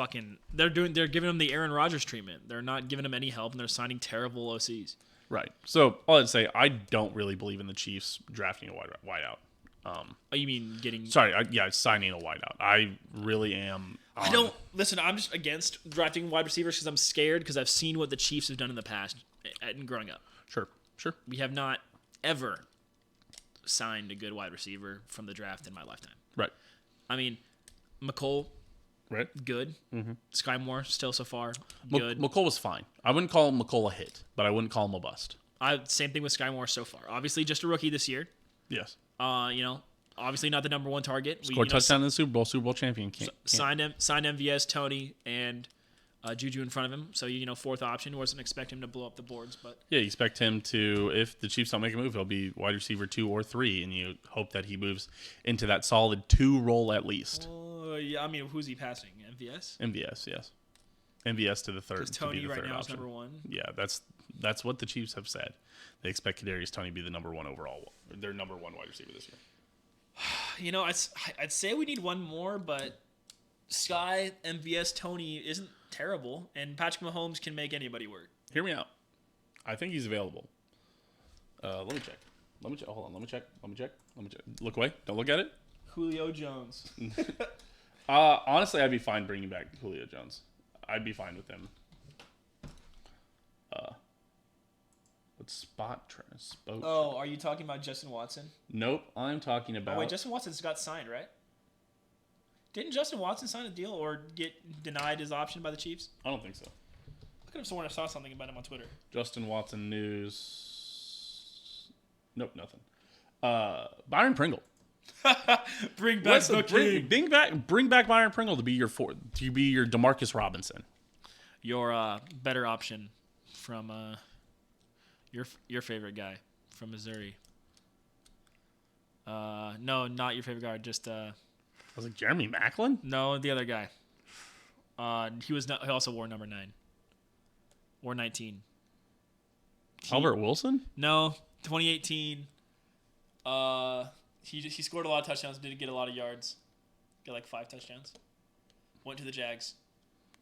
they're giving him the Aaron Rodgers treatment. They're not giving him any help, and they're signing terrible OCs. Right. So all I'd say, I don't really believe in the Chiefs drafting a wideout. You mean getting? Sorry, signing a wideout. I really am. I don't listen. I'm just against drafting wide receivers because I'm scared, because I've seen what the Chiefs have done in the past and growing up. Sure. We have not ever signed a good wide receiver from the draft in my lifetime. Right. I mean, McCole. Right. Good. Mm-hmm. Sky Moore still so far good. McCole was fine. I wouldn't call McCole a hit, but I wouldn't call him a bust. Same thing with Sky Moore so far. Obviously, just a rookie this year. Yes. Obviously not the number one target. Scored touchdown in the Super Bowl champion. Signed MVS, Tourney, and Juju in front of him. So fourth option. Wasn't expect him to blow up the boards, but yeah, you expect him to. If the Chiefs don't make a move, he'll be wide receiver 2 or 3, and you hope that he moves into that solid 2 role at least. Yeah, I mean, who's he passing? MVS. MVS, yes. MVS to the third. Because Tourney right now option. is number 1. Yeah, that's what the Chiefs have said. They expect Kadarius Toney to be the number 1 overall. Their number 1 wide receiver this year. I'd say we need one more, but Sky, MVS, Tourney isn't terrible, and Patrick Mahomes can make anybody work. Hear me out. I think he's available. Let me check. Hold on. Let me check. Look away. Don't look at it. Julio Jones. Honestly, I'd be fine bringing back Julio Jones. I'd be fine with him. Oh, are you talking about Justin Watson? Nope, I'm talking about. Oh wait, Justin Watson's got signed, right? Didn't Justin Watson sign a deal or get denied his option by the Chiefs? I don't think so. I could have sworn I saw something about him on Twitter. Justin Watson news. Nope, nothing. Byron Pringle. Bring back the king. Bring back Byron Pringle to be your DeMarcus Robinson. Your better option from your favorite guy from Missouri. No, not your favorite guy. Just I was like Jeremy Maclin. No, the other guy. He also wore number 9 or 19. Albert Wilson. No, 2018. He scored a lot of touchdowns. Didn't get a lot of yards. Got like 5 touchdowns. Went to the Jags.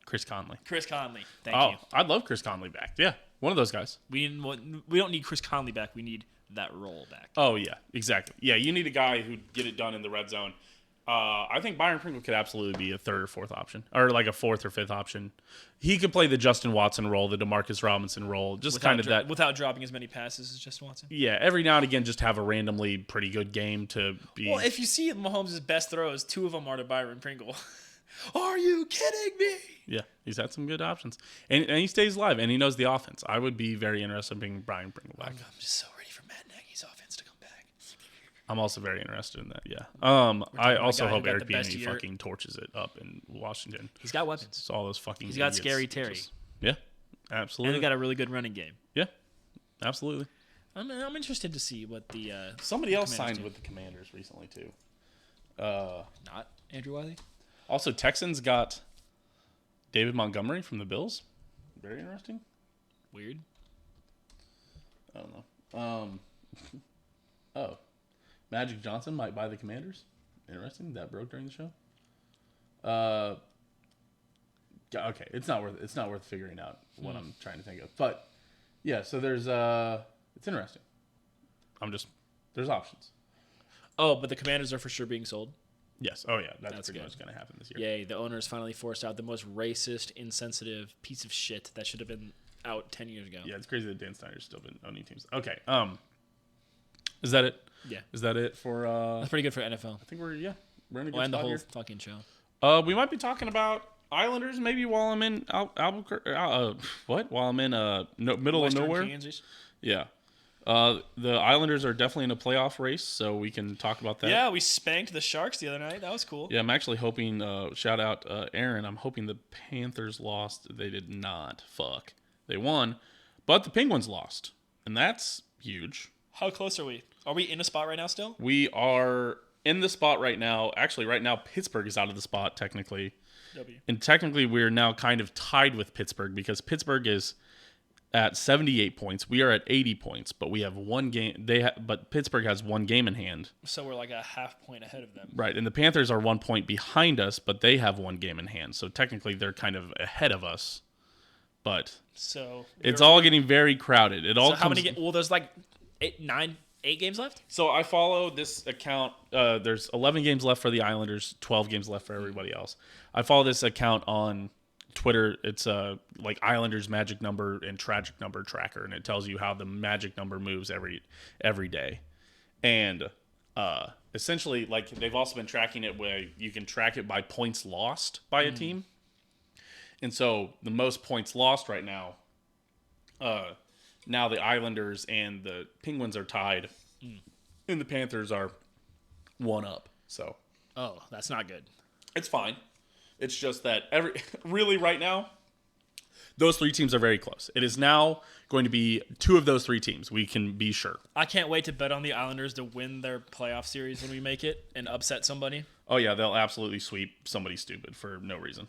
Chris Conley. Thank you. I'd love Chris Conley back. Yeah, one of those guys. We don't need Chris Conley back. We need that role back. Oh yeah, exactly. Yeah, you need a guy who'd get it done in the red zone. I think Byron Pringle could absolutely be a 3rd or 4th option, or like a 4th or 5th option. He could play the Justin Watson role, the DeMarcus Robinson role, without dropping as many passes as Justin Watson. Yeah, every now and again, just have a randomly pretty good game to be. Well, if you see Mahomes' best throws, 2 of them are to Byron Pringle. Are you kidding me? Yeah, he's had some good options, and he stays live, and he knows the offense. I would be very interested in bringing Byron Pringle back. I'm just so ready for Matt Nagy's offense to come back. I'm also very interested in that. Yeah. I also hope Eric Bieniemy fucking torches it up in Washington. He's got weapons. It's all those fucking. He's got Scary Terry. Yeah, absolutely. And they got a really good running game. Yeah, absolutely. I'm interested to see what the somebody else signed with the Commanders recently too. Not Andrew Wiley. Also, Texans got David Montgomery from the Bills. Very interesting. Weird. I don't know. Oh, Magic Johnson might buy the Commanders. Interesting. That broke during the show. Okay, it's not worth figuring out what I'm trying to think of. But yeah, so there's it's interesting. There's options. Oh, but the Commanders are for sure being sold. Yes. Oh, yeah. That's pretty much going to happen this year. Yay. The owners finally forced out the most racist, insensitive piece of shit that should have been out 10 years ago. Yeah, it's crazy that Dan Snyder's still been owning teams. Okay. Is that it? Yeah. Is that it for... That's pretty good for NFL. I think we're in a good spot spot the whole here. fucking show. We might be talking about Islanders maybe while I'm in Albuquerque. While I'm in middle Western of nowhere? Kansas. Yeah. The Islanders are definitely in a playoff race, so we can talk about that. Yeah, we spanked the Sharks the other night. That was cool. Yeah, I'm actually hoping, shout out Aaron, I'm hoping the Panthers lost. They did not. Fuck. They won, but the Penguins lost, and that's huge. How close are we? Are we in a spot right now still? We are in the spot right now. Actually, right now, Pittsburgh is out of the spot, technically. And technically, we're now kind of tied with Pittsburgh because Pittsburgh is at 78 points. We are at 80 points, but we have one game. But Pittsburgh has one game in hand. So we're like a half point ahead of them. Right, and the Panthers are 1 point behind us, but they have one game in hand. So technically, they're kind of ahead of us. But it's all getting very crowded. How many? Well, there's like 8 games left. So I follow this account. There's 11 games left for the Islanders, 12 games left for everybody else. I follow this account on Twitter. It's like Islanders magic number and tragic number tracker, and it tells you how the magic number moves every day. And essentially, like they've also been tracking it where you can track it by points lost by a team. And so the most points lost right now, now the Islanders and the Penguins are tied, and the Panthers are 1 up. So, that's not good. It's fine. It's just that really right now, those 3 teams are very close. It is now going to be 2 of those 3 teams. We can be sure. I can't wait to bet on the Islanders to win their playoff series when we make it and upset somebody. Oh yeah, they'll absolutely sweep somebody stupid for no reason.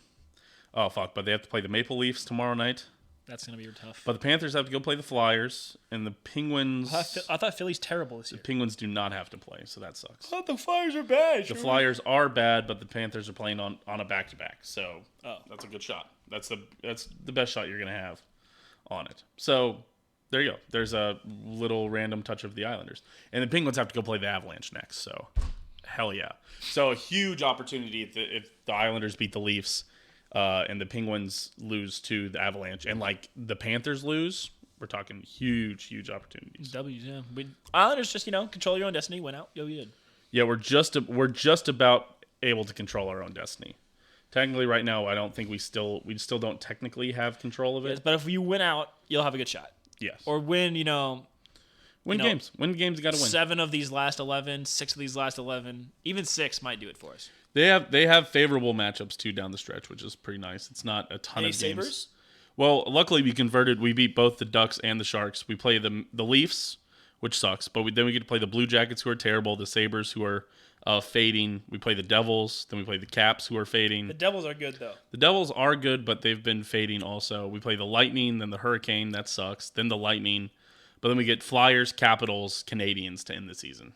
Oh fuck! But they have to play the Maple Leafs tomorrow night. That's gonna be tough. But the Panthers have to go play the Flyers, and the Penguins. I thought Philly's terrible this year. The Penguins do not have to play, so that sucks. I thought the Flyers are bad. The Flyers are bad, but the Panthers are playing on a back-to-back, so that's a good shot. That's the best shot you're gonna have on it. So there you go. There's a little random touch of the Islanders, and the Penguins have to go play the Avalanche next. So hell yeah! So a huge opportunity if the Islanders beat the Leafs. And the Penguins lose to the Avalanche, and like the Panthers lose, we're talking huge opportunities. W's, yeah. Islanders just control your own destiny. Went out, yo, you did. Yeah, we're just about able to control our own destiny. Technically, right now, I don't think we still don't technically have control of it. Yes, but if you win out, you'll have a good shot. Yes. Or win, Win games. Win games, you got to win. 7 of these last 11, 6 of these last 11, even 6 might do it for us. They have favorable matchups too down the stretch, which is pretty nice. It's not a ton of games. Sabres? Well, luckily we beat both the Ducks and the Sharks. We play the Leafs, which sucks, but then we get to play the Blue Jackets, who are terrible, the Sabres, who are fading. We play the Devils, then we play the Caps, who are fading. The Devils are good, though. The Devils are good, but they've been fading also. We play the Lightning, then the Hurricane, that sucks, then the Lightning. But then we get Flyers, Capitals, Canadiens to end the season.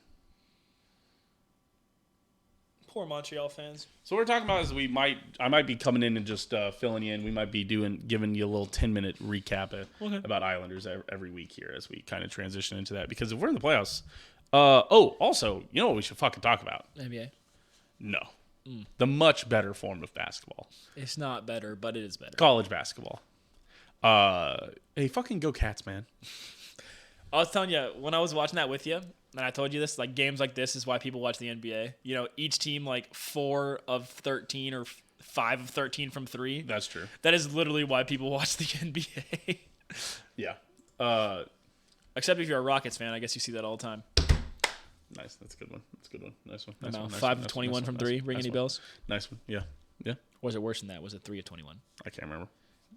Poor Montreal fans. So what we're talking about is I might be coming in and just filling you in. We might be giving you a little 10-minute recap about Islanders every week here as we kind of transition into that. Because if we're in the playoffs, also, you know what we should fucking talk about? NBA. No. The much better form of basketball. It's not better, but it is better. College basketball. Hey, fucking go Cats, man. I was telling you, when I was watching that with you, and I told you this, like, games like this is why people watch the NBA. Each team, like, 4 of 13 or 5 of 13 from 3. That's true. That is literally why people watch the NBA. Yeah. Except if you're a Rockets fan, I guess you see that all the time. Nice. That's a good one. Nice one. Nice one. Nice 5 one. of 21 from 3. Ring any bells? Nice one. Yeah. Yeah. Or was it worse than that? Was it 3 of 21? I can't remember.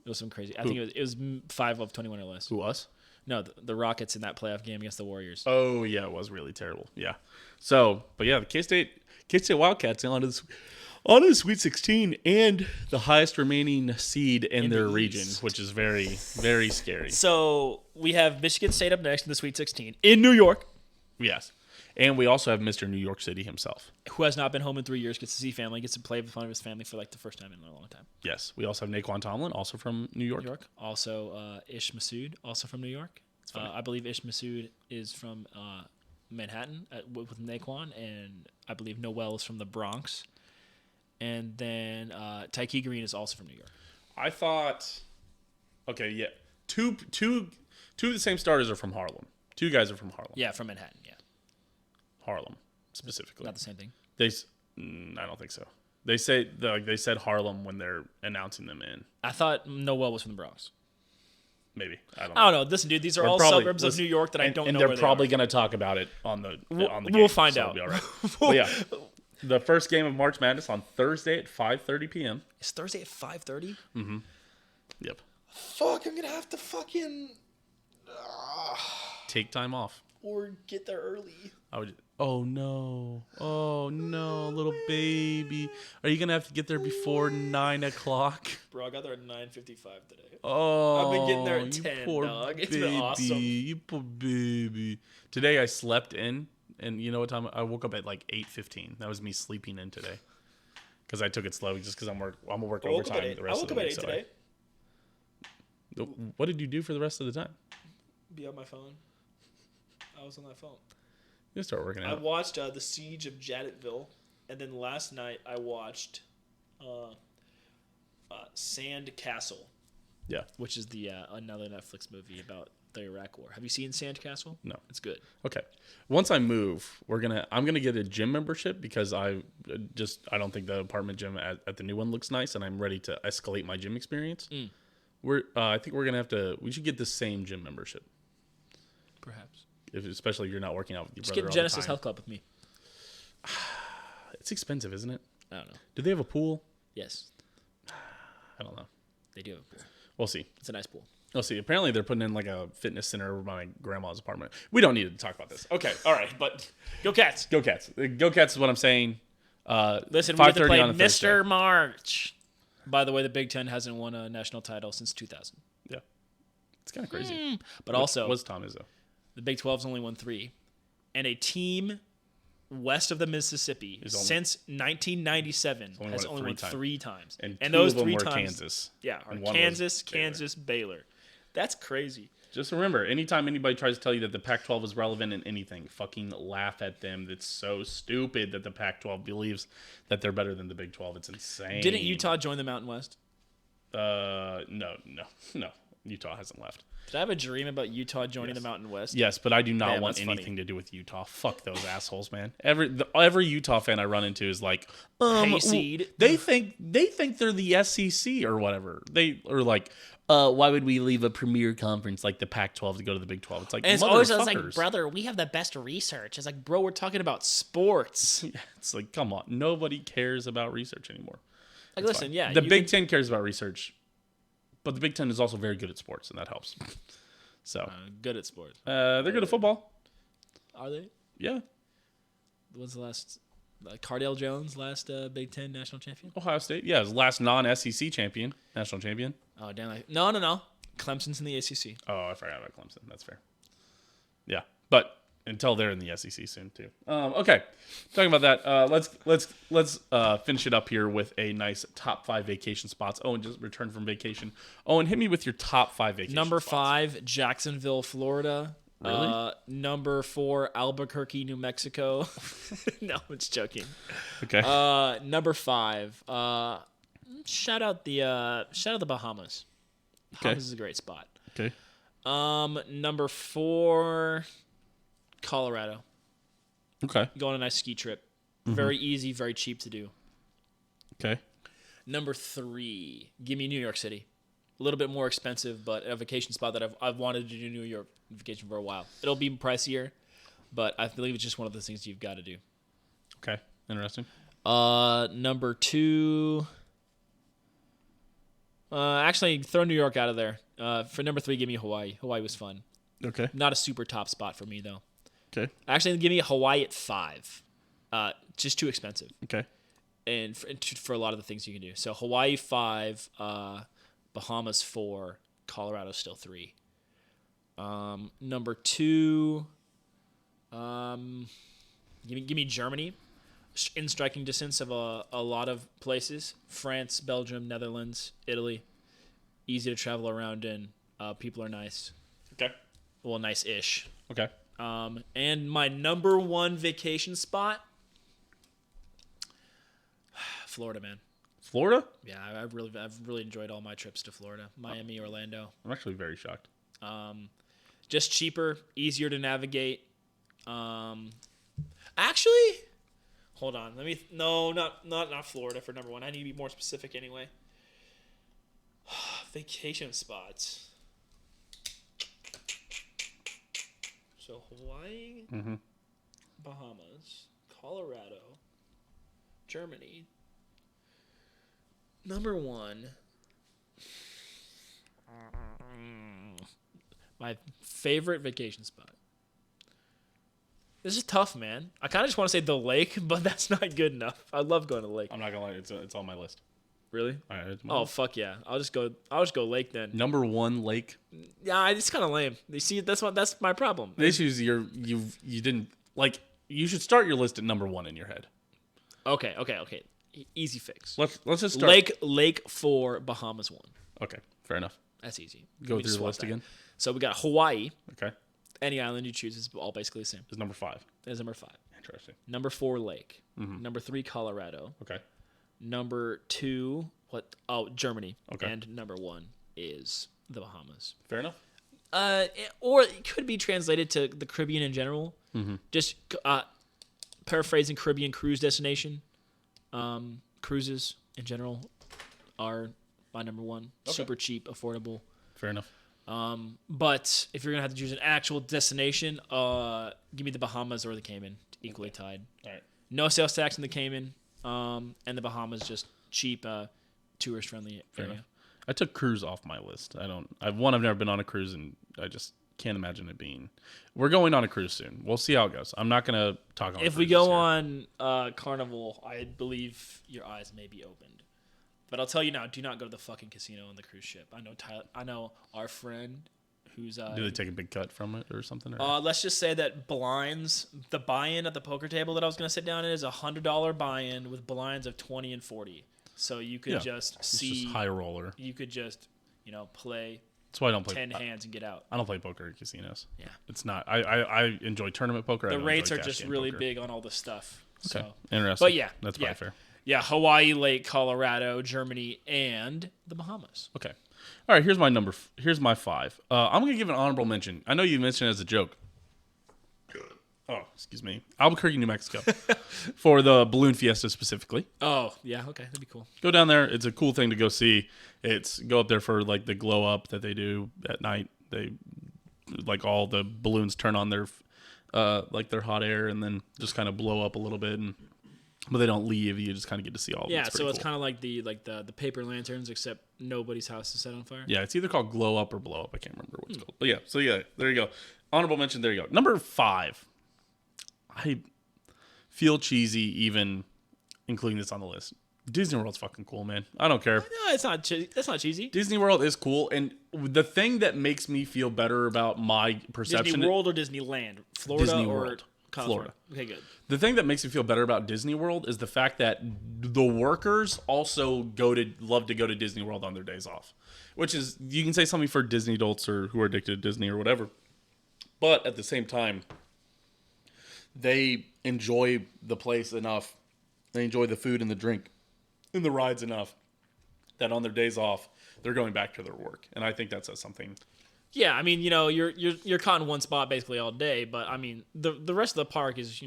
It was some crazy. I think it was 5 of 21 or less. Who, us? No, the Rockets in that playoff game against the Warriors. Oh, yeah, it was really terrible. Yeah. So, but yeah, the K-State Wildcats on to the Sweet 16 and the highest remaining seed in their region, which is very, very scary. So we have Michigan State up next in the Sweet 16 in New York. Yes. And we also have Mr. New York City himself, who has not been home in 3 years, gets to see family, gets to play with fun of his family for like the first time in a long time. Yes. We also have Naquan Tomlin, also from New York. Also, Ish Masood, also from New York. I believe Ish Masood is from Manhattan with Naquan, and I believe Noel is from the Bronx. And then Tyke Green is also from New York. I thought, okay, yeah, two of the same starters are from Harlem. 2 guys are from Harlem. Yeah, from Manhattan. Yeah, Harlem specifically. Not the same thing. I don't think so. They said Harlem when they're announcing them in. I thought Noel was from the Bronx. Maybe. I don't know. Listen, dude, these are all suburbs of New York that I don't know. And they're probably going to talk about it on the game. We'll find out. It'll be all right. But yeah, the first game of March Madness on Thursday at 5:30 p.m. It's Thursday at 5:30? Mm-hmm. Yep. Fuck, I'm going to have to fucking... take time off. Or get there early. Oh no, little baby. Are you going to have to get there before 9 o'clock? Bro, I got there at 9:55 today. Oh, I've been getting there at 10, dog. It's been awesome. You poor baby. Today I slept in, and you know what time? I woke up at like 8:15. That was me sleeping in today. Because I took it slow, just because I'm going to work overtime the rest of the week. I woke up at 8 today. What did you do for the rest of the time? Be on my phone. I was on that phone. You start working out. I watched The Siege of Jadotville, and then last night I watched Sand Castle. Yeah. Which is the another Netflix movie about the Iraq War. Have you seen Sand Castle? No. It's good. Okay. Once I move, I'm gonna get a gym membership because I don't think the apartment gym at the new one looks nice, and I'm ready to escalate my gym experience. I think we should get the same gym membership. Perhaps. Especially if you're not working out with your Just brother get Genesis Health Club with me. It's expensive, isn't it? I don't know. Do they have a pool? Yes. I don't know. They do have a pool. We'll see. It's a nice pool. We'll see. Apparently they're putting in like a fitness center over my grandma's apartment. We don't need to talk about this. Okay. All right. But go Cats. Go Cats. Go Cats is what I'm saying. Listen, we have to play Mr. March. By the way, the Big Ten hasn't won a national title since 2000. Yeah. It's kind of crazy. But also, what's Tom Izzo? The Big 12's only won 3. And a team west of the Mississippi since 1997 has only won 3 times. And those 3 times, Kansas. Yeah, are Kansas, Baylor. That's crazy. Just remember, anytime anybody tries to tell you that the Pac-12 is relevant in anything, fucking laugh at them. It's so stupid that the Pac-12 believes that they're better than the Big 12. It's insane. Didn't Utah join the Mountain West? No. Utah hasn't left. Did I have a dream about Utah joining the Mountain West? Yes, but I do not Damn, want that's anything funny. to do with Utah. Fuck those assholes, man. Every Utah fan I run into is like, Hayseed. they think they're the SEC or whatever. They are like, why would we leave a premier conference like the Pac-12 to go to the Big 12? It's like, And it's always like, motherfuckers. brother, we have the best research. It's like, bro, we're talking about sports. It's like, come on, nobody cares about research anymore. Like, It's listen, fine. yeah. The Big Ten cares about research, but the Big Ten is also very good at sports, and that helps. So good at sports. they're good at football. Are they? Yeah. When's the last? Cardale Jones, last Big Ten national champion? Ohio State. Yeah, his last non-SEC champion, national champion. Oh, damn. No. Clemson's in the ACC. Oh, I forgot about Clemson. That's fair. Yeah, but until they're in the SEC soon too. Okay, talking about that. Let's finish it up here with a nice top 5 vacation spots. Owen just returned from vacation. Owen, hit me with your top 5 vacation Number spots. 5, Jacksonville, Florida. Really? Number 4, Albuquerque, New Mexico. No, I'm just joking. Okay. Number 5, shout out the Bahamas. Bahamas is a great spot. Okay. Number 4, Colorado. Okay. Go on a nice ski trip. Very easy, very cheap to do. Okay. Number 3, give me New York City. A little bit more expensive, but a vacation spot that I've wanted to do New York vacation for a while. It'll be pricier, but I believe it's just one of those things you've got to do. Okay. Interesting. Number 2. Actually, throw New York out of there. For number 3, give me Hawaii. Hawaii was fun. Okay. Not a super top spot for me though. Okay. Actually, give me Hawaii at 5. Just too expensive, Okay. and for a lot of the things you can do. So Hawaii 5, Bahamas 4, Colorado still 3. Number 2, give me Germany, in striking distance of a lot of places. France, Belgium, Netherlands, Italy, easy to travel around in. People are nice. Okay. Well, nice-ish. Okay. And my number 1 vacation spot, Florida, man. Florida? Yeah, I've really enjoyed all my trips to Florida. Miami, Orlando. I'm actually very shocked. Just cheaper, easier to navigate. Actually, hold on. Not Florida for number 1. I need to be more specific anyway. Vacation spots. So Hawaii, Bahamas, Colorado, Germany. Number 1. My favorite vacation spot. This is tough, man. I kind of just want to say the lake, but that's not good enough. I love going to the lake. I'm not gonna lie, it's on my list. Really? All right. It's Oh fuck yeah! I'll just go lake then. number 1 lake. Yeah, it's kind of lame. You see, that's my problem. The issue is you didn't like. You should start your list at number 1 in your head. Okay. Easy fix. Let's just start. Lake 4, Bahamas 1. Okay, fair enough. That's easy. Go We through the swap list that. again. So we got Hawaii. Okay, Any island you choose is all basically the same. is number 5. That's number 5. Interesting. Number 4, lake. Number 3, Colorado. Okay. Number 2, Germany. Okay. And number 1 is the Bahamas. Fair enough. Or it could be translated to the Caribbean in general. Just paraphrasing Caribbean cruise destination. Cruises in general are my number 1. Okay. Super cheap, affordable. Fair enough. But if you're gonna have to choose an actual destination, give me the Bahamas or the Cayman, equally tied. All right. No sales tax in the Cayman, and the Bahamas just cheap, tourist friendly area. enough. I took cruise off my list. I've never been on a cruise, and I just can't imagine it being. We're going on a cruise soon. We'll see how it goes. I'm not gonna talk on. If we cruises go here. on Carnival, I believe your eyes may be opened. But I'll tell you now: do not go to the fucking casino on the cruise ship. I know our friend who's. Do they take a big cut from it or something? Or? Let's just say that blinds, the buy-in at the poker table that I was gonna sit down in is $100 buy-in with blinds of 20 and 40. So you could just it's see. just high roller. You could just, play That's why I don't play 10 hands and get out. I don't play poker at casinos. Yeah. It's not. I enjoy tournament poker. I The don't rates enjoy are cash just game really poker. big on all this stuff. Okay. So. Interesting. But that's yeah. probably fair. Yeah, Hawaii, Lake, Colorado, Germany, and the Bahamas. Okay. All right, here's my 5. I'm gonna give an honorable mention. I know you mentioned it as a joke. Oh, excuse me. Albuquerque, New Mexico, for the balloon fiesta specifically. Oh, yeah, okay, that'd be cool. Go down there. It's a cool thing to go see. Go up there for like the glow up that they do at night. They like all the balloons turn on their like their hot air and then just kind of blow up a little bit, but they don't leave. You just kind of get to see all of it. Yeah, so it's kind of like the paper lanterns, except nobody's house is set on fire. Yeah, it's either called glow up or blow up. I can't remember what it's called. But yeah, there you go. Honorable mention. There you go. Number 5. I feel cheesy even including this on the list. Disney World's fucking cool, man. I don't care. No, it's not. That's not cheesy. Disney World is cool, and the thing that makes me feel better about my perception... Disney World or Disneyland? Florida Disney or World. California? Florida. Okay, good. The thing that makes me feel better about Disney World is the fact that the workers also love to go to Disney World on their days off. Which is, you can say something for Disney adults or who are addicted to Disney or whatever. But at the same time, they enjoy the place enough. They enjoy the food and the drink and the rides enough that on their days off, they're going back to their work. And I think that says something. Yeah, I mean, you're caught in one spot basically all day, but I mean, the rest of the park is,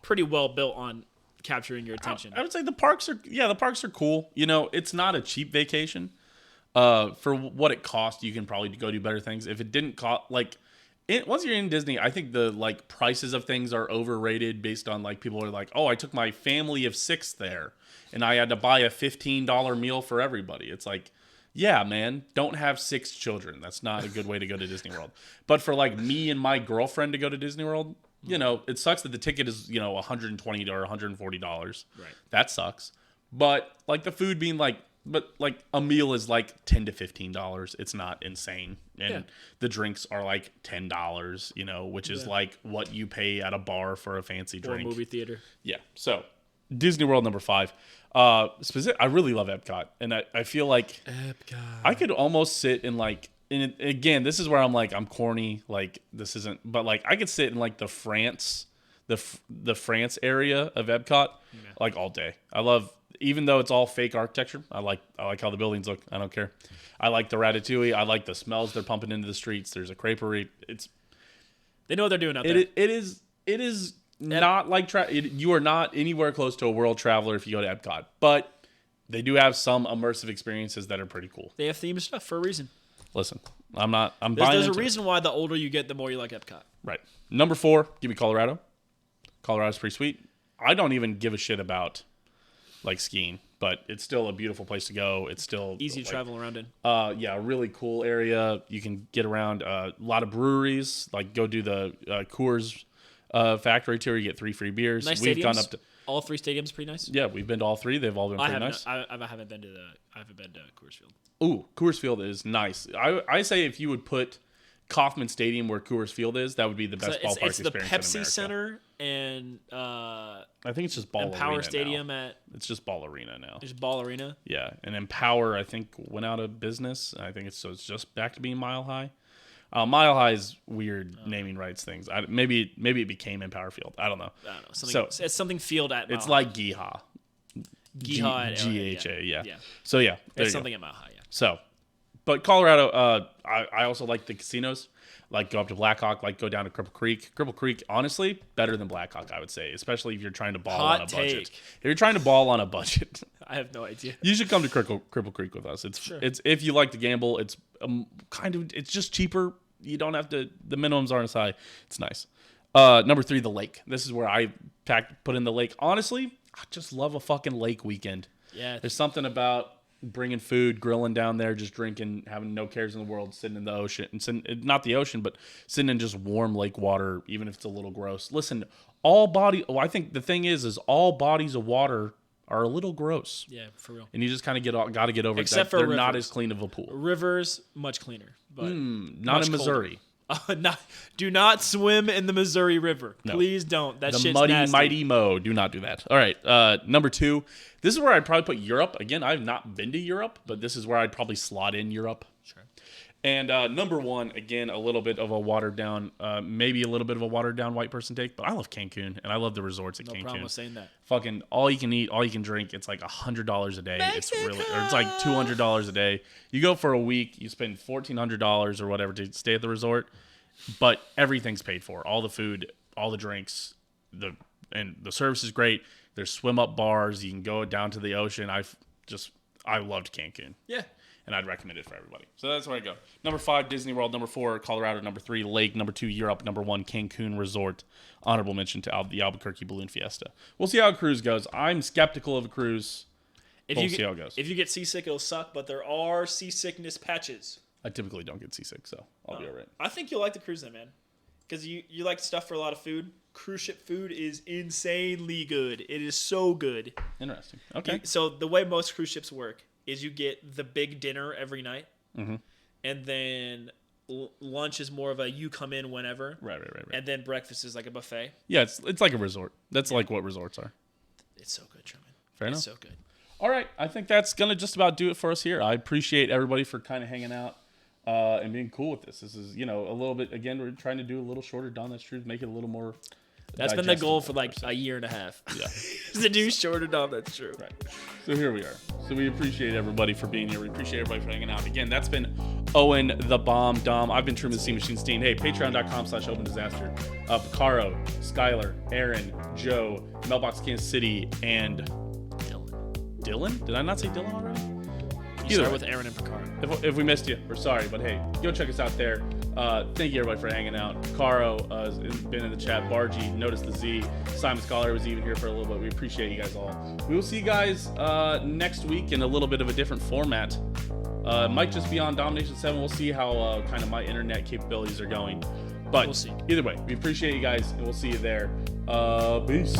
pretty well built on capturing your attention. I would say the parks are cool. It's not a cheap vacation. For what it costs, you can probably go do better things. If it didn't cost, once you're in Disney, I think the prices of things are overrated based on people are like, oh, I took my family of 6 there, and I had to buy a $15 meal for everybody. It's like, yeah, man, don't have 6 children. That's not a good way to go to Disney World. But for me and my girlfriend to go to Disney World, it sucks that the ticket is $120 or $140. Right. That sucks. But the food being a meal is $10 to $15. It's not insane. And the drinks are $10, which is what you pay at a bar for a fancy drink. Or a movie theater. Yeah. So Disney World number 5. I really love Epcot. And I feel like Epcot. I could almost sit in and again, this is where I'm corny. This isn't, but I could sit in the France, the France area of Epcot, all day. I love, even though it's all fake architecture, I like how the buildings look. I don't care. I like the ratatouille. I like the smells they're pumping into the streets. There's a creperie. They know what they're doing out there. It is not you are not anywhere close to a world traveler if you go to Epcot, but they do have some immersive experiences that are pretty cool. They have themed stuff for a reason. Listen, I'm buying There's a into reason why the older you get, the more you like Epcot. Right. Number 4, give me Colorado. Colorado's pretty sweet. I don't even give a shit about skiing, but it's still a beautiful place to go. It's still easy to travel around in. Yeah, a really cool area. You can get around a lot of breweries. Go do the Coors factory tour. You get 3 free beers. Nice We've stadiums. gone up to all 3 stadiums. Pretty nice. Yeah, we've been to all 3. They've all been pretty nice. I haven't been to Coors Field. Ooh, Coors Field is nice. I say if you would put Kauffman Stadium where Coors Field is, that would be the best ballpark experience in America. It's the Pepsi Center and I think it's just Ball Arena Empower Stadium now. It's just Ball Arena now. It's Ball Arena. Yeah, and Empower I think went out of business. I think it's just back to being Mile High. Mile High's weird naming rights things. Maybe it became Empower Field. I don't know. It's something field at Mile It's High. like Geehaw. Geehaw. Yeah. So yeah, it's something at Mile High. Yeah. So, but Colorado, I also like the casinos. Go up to Blackhawk, go down to Cripple Creek. Cripple Creek, honestly, better than Blackhawk, I would say, especially if you're trying to ball on a budget. If you're trying to ball on a budget, I have no idea. You should come to Cripple Creek with us. It's if you like to gamble, it's it's just cheaper. You don't have to. The minimums aren't as high. It's nice. Number 3, the lake. This is where I put in the lake. Honestly, I just love a fucking lake weekend. Yeah, there's something about bringing food, grilling down there, just drinking, having no cares in the world, sitting in the ocean, and not the ocean, but sitting in just warm lake water, even if it's a little gross. Listen, I think the thing is all bodies of water are a little gross. Yeah, for real. And you just kind of got to get over Except it. for They're rivers. not as clean of a pool. Rivers, much cleaner. But not in Missouri. Do not swim in the Missouri River. No. Please don't. That shit's muddy, nasty. mighty Mo. Do not do that. All right. Number 2. This is where I'd probably put Europe. Again, I've not been to Europe, but this is where I'd probably slot in Europe. Sure. And number one, again, a little bit of a watered down, maybe a little bit of a watered down white person take, but I love Cancun and I love the resorts at Cancun. No problem with saying that. Fucking all you can eat, all you can drink. It's like $100 a day. Mexico! It's like $200 a day. You go for a week, you spend $1,400 or whatever to stay at the resort, but everything's paid for. All the food, all the drinks, and the service is great. There's swim up bars. You can go down to the ocean. I loved Cancun. Yeah. And I'd recommend it for everybody. So that's where I go. Number 5, Disney World. Number 4, Colorado. Number 3, Lake. Number 2, Europe. Number 1, Cancun Resort. Honorable mention to the Albuquerque Balloon Fiesta. We'll see how a cruise goes. I'm skeptical of a cruise. We'll see how it goes. If you get seasick, it'll suck, but there are seasickness patches. I typically don't get seasick, so I'll be all right. I think you'll like the cruise then, man. Because you like stuff for a lot of food. Cruise ship food is insanely good. It is so good. Interesting. Okay. So the way most cruise ships work is you get the big dinner every night, and then lunch is more of a you come in whenever. Right. And then breakfast is like a buffet. Yeah, it's like a resort. That's like what resorts are. It's so good, Truman. Fair enough. It's so good. All right, I think that's going to just about do it for us here. I appreciate everybody for kind of hanging out and being cool with this. This is, a little bit, again, we're trying to do a little shorter Dawn That's Truth, make it a little more That's been the goal for like a year and a half. Yeah. To do shorter Dawn That's True. Right. So here we are. So we appreciate everybody for being here. We appreciate everybody for hanging out. Again, that's been Owen the Bomb Dahm. I've been Truman the Steam Machine Steen. Hey, patreon.com/open disaster. Picaro, Skylar, Aaron, Joe, Mailbox Kansas City, and Dylan? Did I not say Dylan already? You start with Aaron and Picard. If we missed you, we're sorry, but hey, go check us out there. Thank you everybody for hanging out. Caro has been in the chat. Bargy, Notice the Z. Simon Scholar was even here for a little bit. We appreciate you guys all. We will see you guys next week in a little bit of a different format. Might just be on Domination 7. We'll see how kind of my internet capabilities are going. But we'll see. Either way, we appreciate you guys, and we'll see you there. Peace.